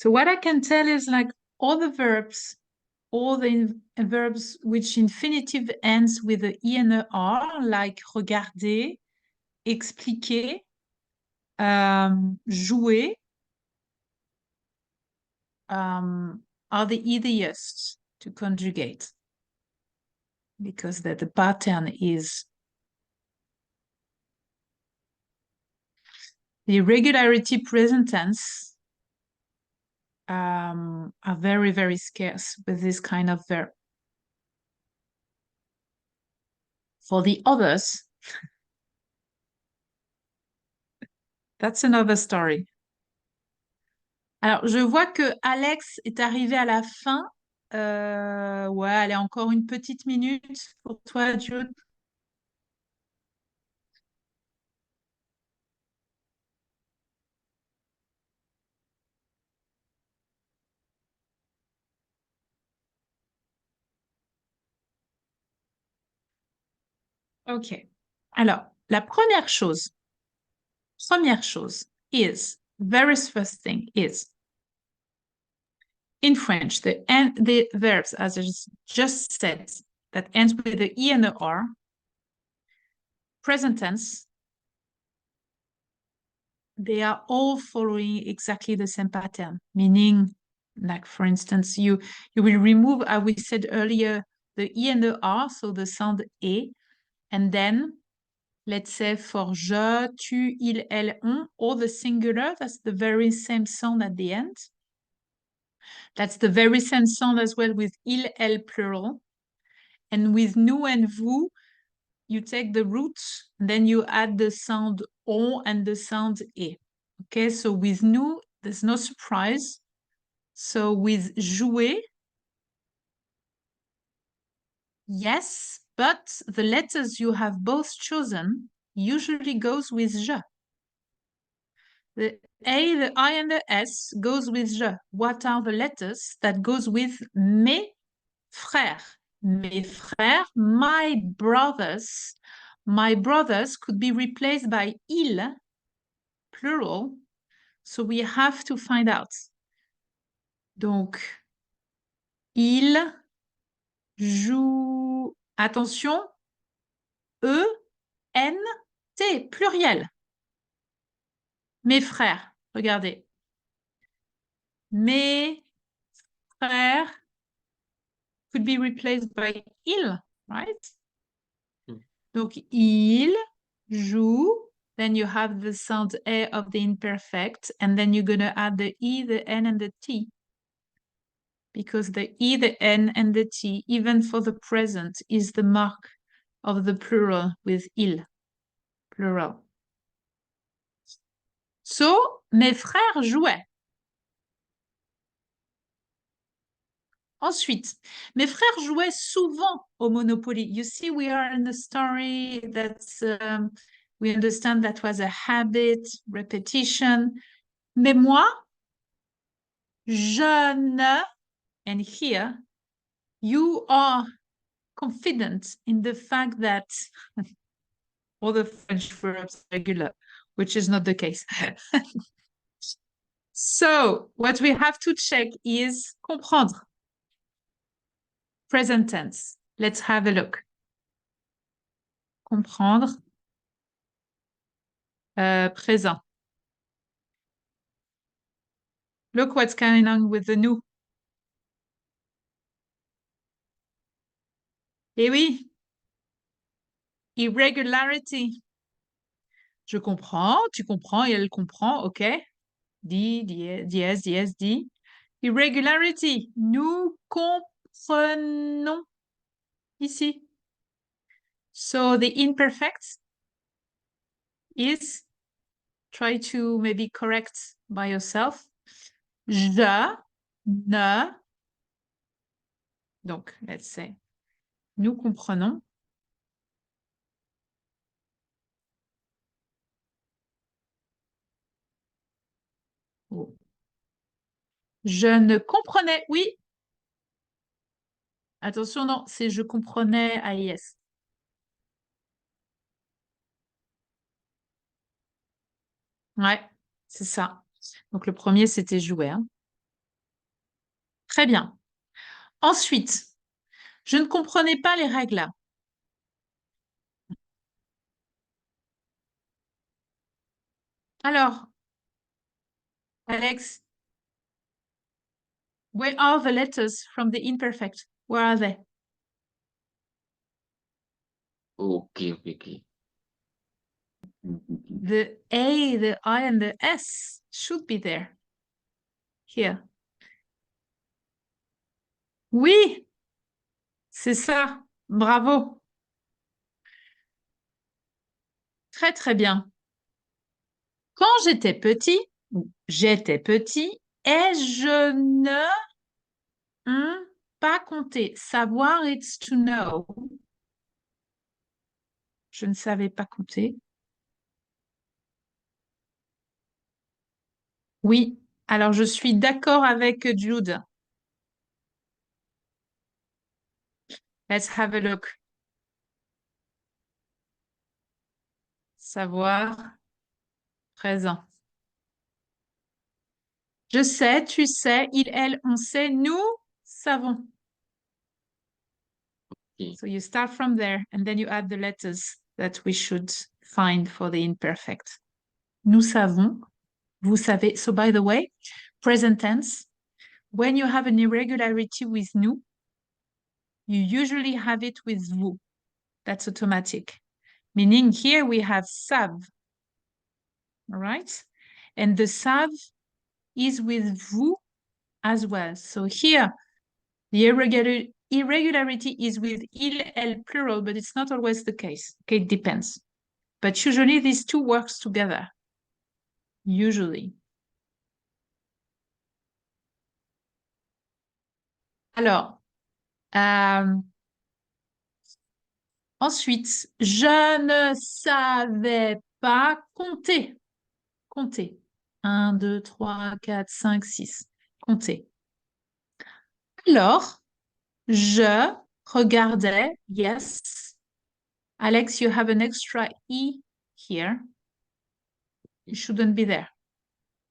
So what I can tell is like all the verbs, all the verbs which infinitive ends with the I and the R, like regarder, expliquer, jouer, are the easiest to conjugate because the pattern is the irregularity present tense are very, very scarce with this kind of verb. For the others, that's another story. Alors, je vois que Alex est arrivé à la fin. Ouais, allez, encore une petite minute pour toi, Jude. Ok. Alors, la première chose is, very first thing is, in French, the verbs, as I just said, that ends with the E and the R, present tense, they are all following exactly the same pattern, meaning, like, for instance, you will remove, as we said earlier, the E and the R, so the sound E, and then, let's say, for je, tu, il, elle, on, all the singular, that's the very same sound at the end. That's the very same sound as well with il, elle, plural. And with nous and vous, you take the roots, then you add the sound on and the sound e. Okay, so with nous, there's no surprise. So with jouer, yes, but the letters you have both chosen usually goes with je. The A, the I, and the S goes with je. What are the letters that goes with mes frères? Mes frères, my brothers. My brothers could be replaced by il, plural. So we have to find out. Donc, il joue, attention, E, N, T, pluriel. Mes frères, regardez. Mes frères could be replaced by il, right? Mm. Donc, il joue. Then you have the sound A of the imperfect. And then you're going to add the E, the N, and the T. Because the E, the N, and the T, even for the present, is the mark of the plural with il, plural. So, mes frères jouaient. Ensuite, mes frères jouaient souvent au Monopoly. You see, we are in a story that's, we understand that was a habit, repetition. Mais moi, je ne, and here, you are confident in the fact that all the French verbs are regular, which is not the case. So, what we have to check is comprendre. Present tense. Let's have a look. Comprendre. Présent. Look what's going on with the nous. Eh oui. Irregularity. Je comprends, tu comprends et elle comprend, ok. Di, dièse, dièse, di. Irregularity. Nous comprenons ici. So the imperfect is, try to maybe correct by yourself. Je ne. Donc, let's say, nous comprenons. Oh. Je ne comprenais, oui. Attention, non, c'est je comprenais AIS. Ouais, c'est ça. Donc, le premier, c'était jouer. Hein. Très bien. Ensuite, je ne comprenais pas les règles. Alors, Alex, where are the letters from the imperfect? Where are they? Okay. The A, the I, and the S should be there. Here. Oui, c'est ça. Bravo. Très, très bien. Quand j'étais petit, et je ne pas compter. Savoir, it's to know. Je ne savais pas compter. Oui, alors je suis d'accord avec Jude. Let's have a look. Savoir, présent. Je sais, tu sais, il, elle, on sait, nous savons. Okay. So you start from there and then you add the letters that we should find for the imperfect. Nous savons, vous savez. So by the way, present tense, when you have an irregularity with nous, you usually have it with vous. That's automatic. Meaning here we have savent. All right? And the savent is with vous as well. So here, the irregularity is with il, elle, plural, but it's not always the case. Okay, it depends. But usually these two works together. Usually. Alors, ensuite, je ne savais pas compter. Compter. 1, 2, 3, 4, 5, 6. Compter. Alors, je regardais, yes. Alex, you have an extra E here. It shouldn't be there.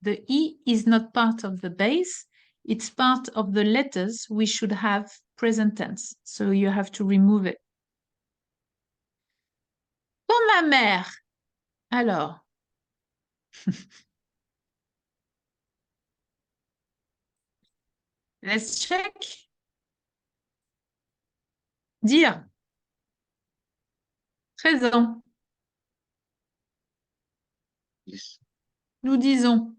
The E is not part of the base. It's part of the letters we should have present tense. So you have to remove it. Pour ma mère, alors, Let's check. Dire. Présent. Yes. Nous disons.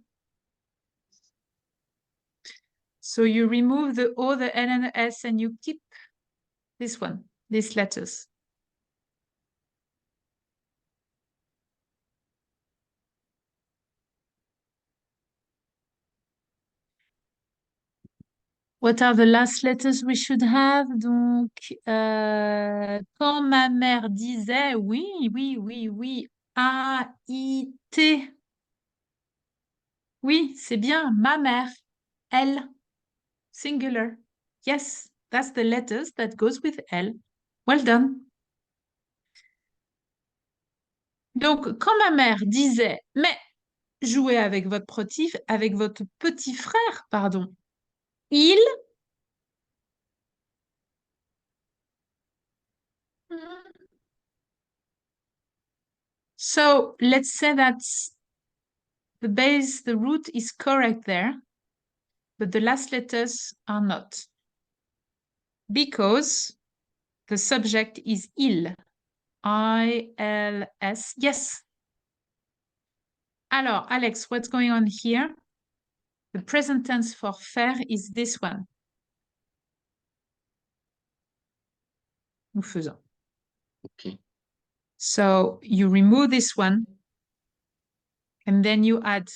So you remove the O, the N, and the S, and you keep this one, these letters. What are the last letters we should have? Donc, quand ma mère disait, oui, A-I-T. Oui, c'est bien, ma mère. Elle, singular. Yes, that's the letters that goes with L. Well done. Donc, quand ma mère disait, mais jouez avec votre petit frère, pardon. Il. So let's say that the root is correct there, but the last letters are not. Because the subject is il. I-L-S. Yes. Alors, Alex, what's going on here? The present tense for faire is this one. Nous faisons. Okay. So you remove this one, and then you add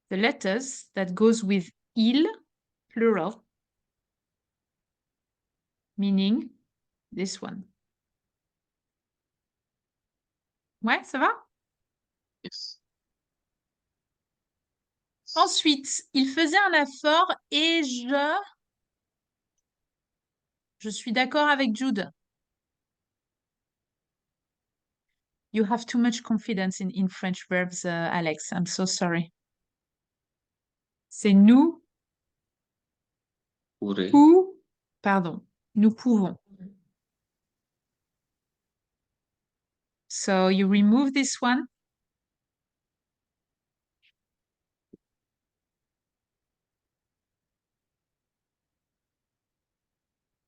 the letters that goes with il, plural, meaning this one. Ouais, ça va? Yes. Ensuite, il faisait un effort et je suis d'accord avec Jude. You have too much confidence in French verbs, Alex. I'm so sorry. C'est nous, Pourrait. pardon, nous pouvons. So you remove this one.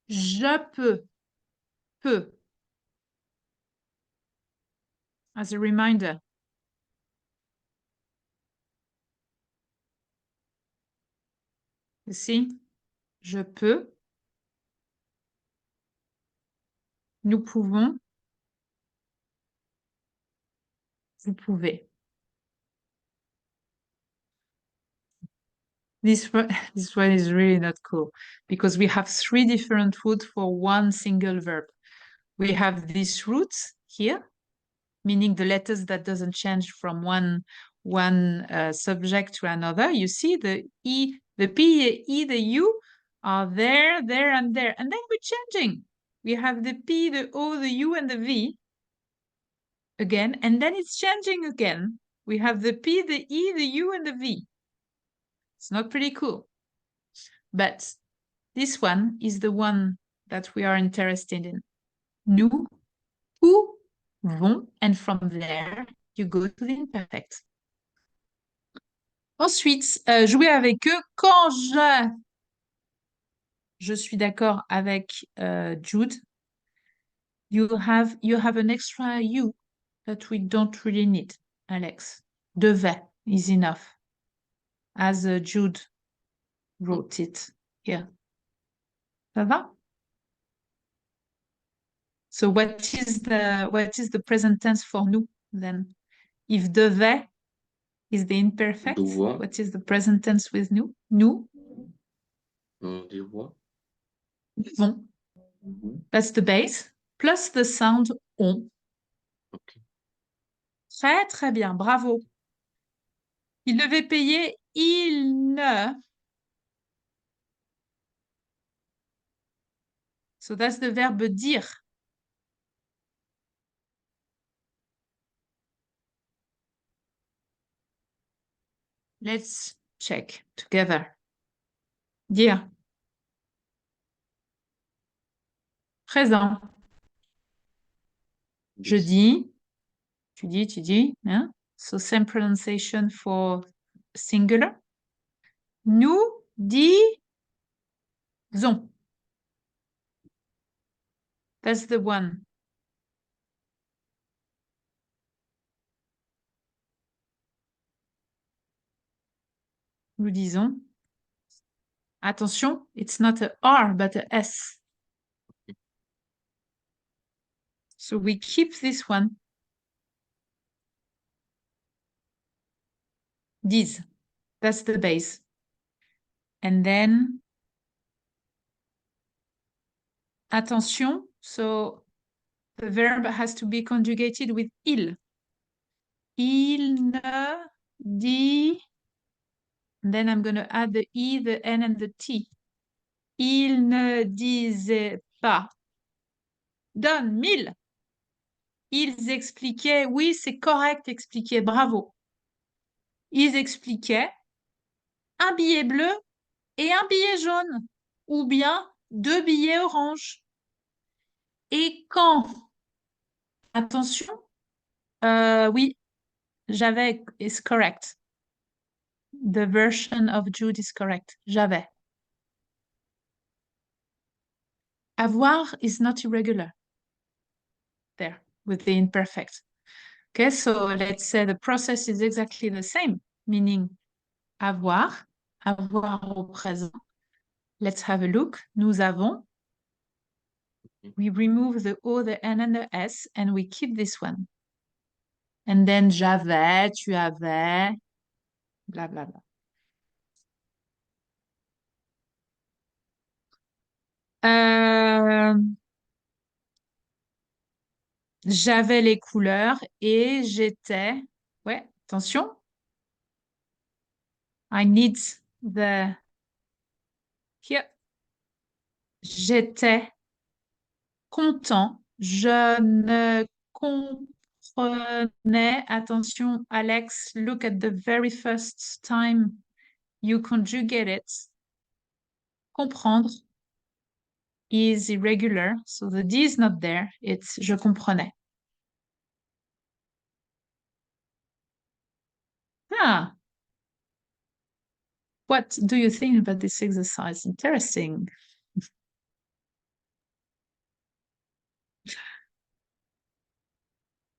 Je peux. Peux. As a reminder. You see? Je peux. Nous pouvons. Vous pouvez. This one is really not cool because we have 3 different roots for one single verb. We have these roots here, meaning the letters that doesn't change from one subject to another. You see the E, the P, the E, the U are there, and there. And then we're changing. We have the P, the O, the U, and the V again. And then it's changing again. We have the P, the E, the U, and the V. It's not pretty cool. But this one is the one that we are interested in. Nous pouvons, and from there, you go to the imperfect. Ensuite, jouer avec eux. Quand je suis d'accord avec Jude, you have an extra you that we don't really need, Alex. Devait is enough, as Jude wrote it here. Ça va? So what is the present tense for nous then? If devait is the imperfect, Devoir. what is the present tense with nous? Nous Devoir. vont. That's the base. Plus the sound on. Okay. Très, très bien. Bravo. Il devait payer, il ne. So that's the verbe dire. Let's check together. Dire. Présent. Je Yes. dis. Tu dis. Hein? So same pronunciation for singular. Nous Zon. That's the one. Nous disons. Attention, it's not a R, but a S. So we keep this one. These. That's the base. And then, attention, so the verb has to be conjugated with il. Il ne dit, and then I'm going to add the I, the N, and the T. Il ne disait pas. Donne 1000. Ils expliquaient, oui, c'est correct, expliquer, bravo. Ils expliquaient un billet bleu et un billet jaune, ou bien 2 billets orange. Et quand, attention, oui, j'avais is correct. The version of Jude is correct. J'avais. Avoir is not irregular. There, with the imperfect. Okay, so let's say the process is exactly the same, meaning avoir au présent. Let's have a look. Nous avons. We remove the O, the N, and the S, and we keep this one. And then j'avais, tu avais, blah, blah, blah. J'avais les couleurs et j'étais... Ouais, attention. I need the... Here. J'étais content. Je ne comprenais... Attention, Alex, look at the very first time you conjugate it. Comprendre is irregular, so the D is not there. It's je comprenais. Ah. What do you think about this exercise? Interesting.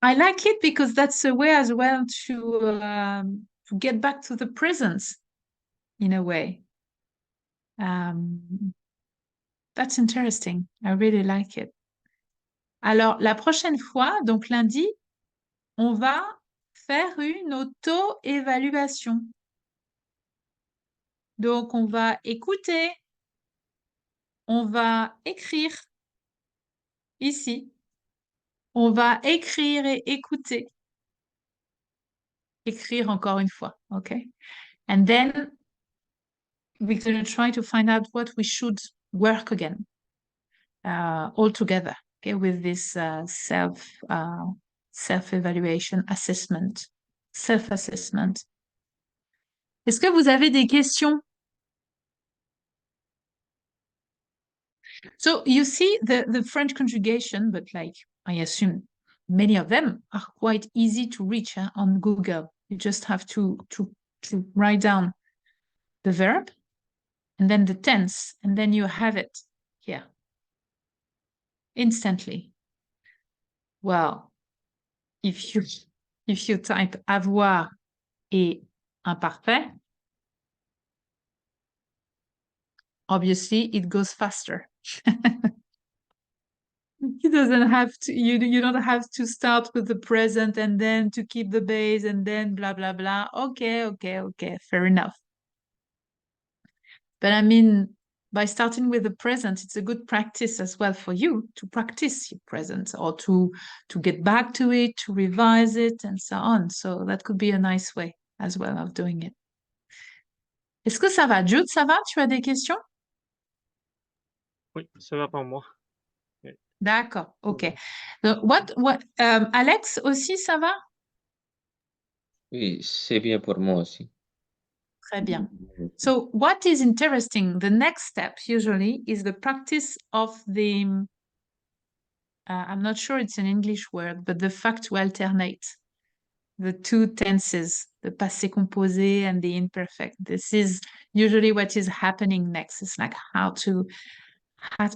I like it because that's a way as well to get back to the present in a way. That's interesting. I really like it. Alors, la prochaine fois, donc lundi, on va faire une auto-évaluation. Donc, on va écouter, on va écrire ici. On va écrire et écouter. Écrire encore une fois, okay? And then we're going to try to find out what we should work again all together, okay, with this self-evaluation assessment, self-assessment. Est-ce que vous avez des questions? So you see the French conjugation, but like I assume many of them are quite easy to reach on Google. You just have to write down the verb and then the tense, and then you have it here instantly. Well, if you type avoir et imparfait, obviously it goes faster. It doesn't have to, you don't have to start with the present and then to keep the base and then blah, blah, blah. Okay, fair enough. But I mean, by starting with the present, it's a good practice as well for you to practice your present or to get back to it, to revise it and so on. So that could be a nice way as well of doing it. Est-ce que ça va? Jude, ça va? Tu as des questions? Oui, ça va pour moi. D'accord, ok. Donc, Alex aussi, ça va? Oui, c'est bien pour moi aussi. Très bien. So what is interesting, the next step usually is the practice of the, I'm not sure it's an English word, but the fact to alternate. the two tenses, the passé composé and the imperfect. This is usually what is happening next. It's like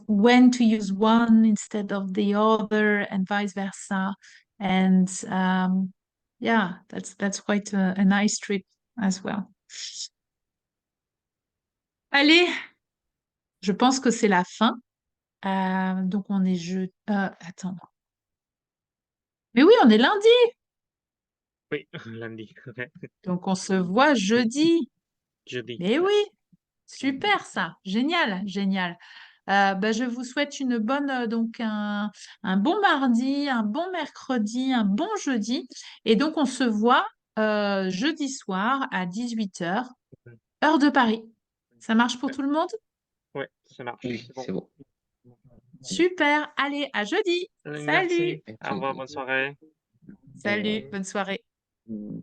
when to use one instead of the other and vice versa. And yeah, that's quite a nice trip as well. Allez, je pense que c'est la fin. Donc on est attends. Mais oui, on est lundi. Oui, lundi. Ok. Donc on se voit jeudi. Jeudi. Mais oui, super ça, génial, génial. Je vous souhaite une bonne, donc un bon mardi, un bon mercredi, un bon jeudi. Et donc on se voit jeudi soir à 18h, heure de Paris. Ça marche pour tout le monde? Ouais, ça marche. Oui, C'est bon. c'est bon. Super, allez, à jeudi. Merci. Salut, Au revoir, bonne soirée. salut, bonne soirée. Mm.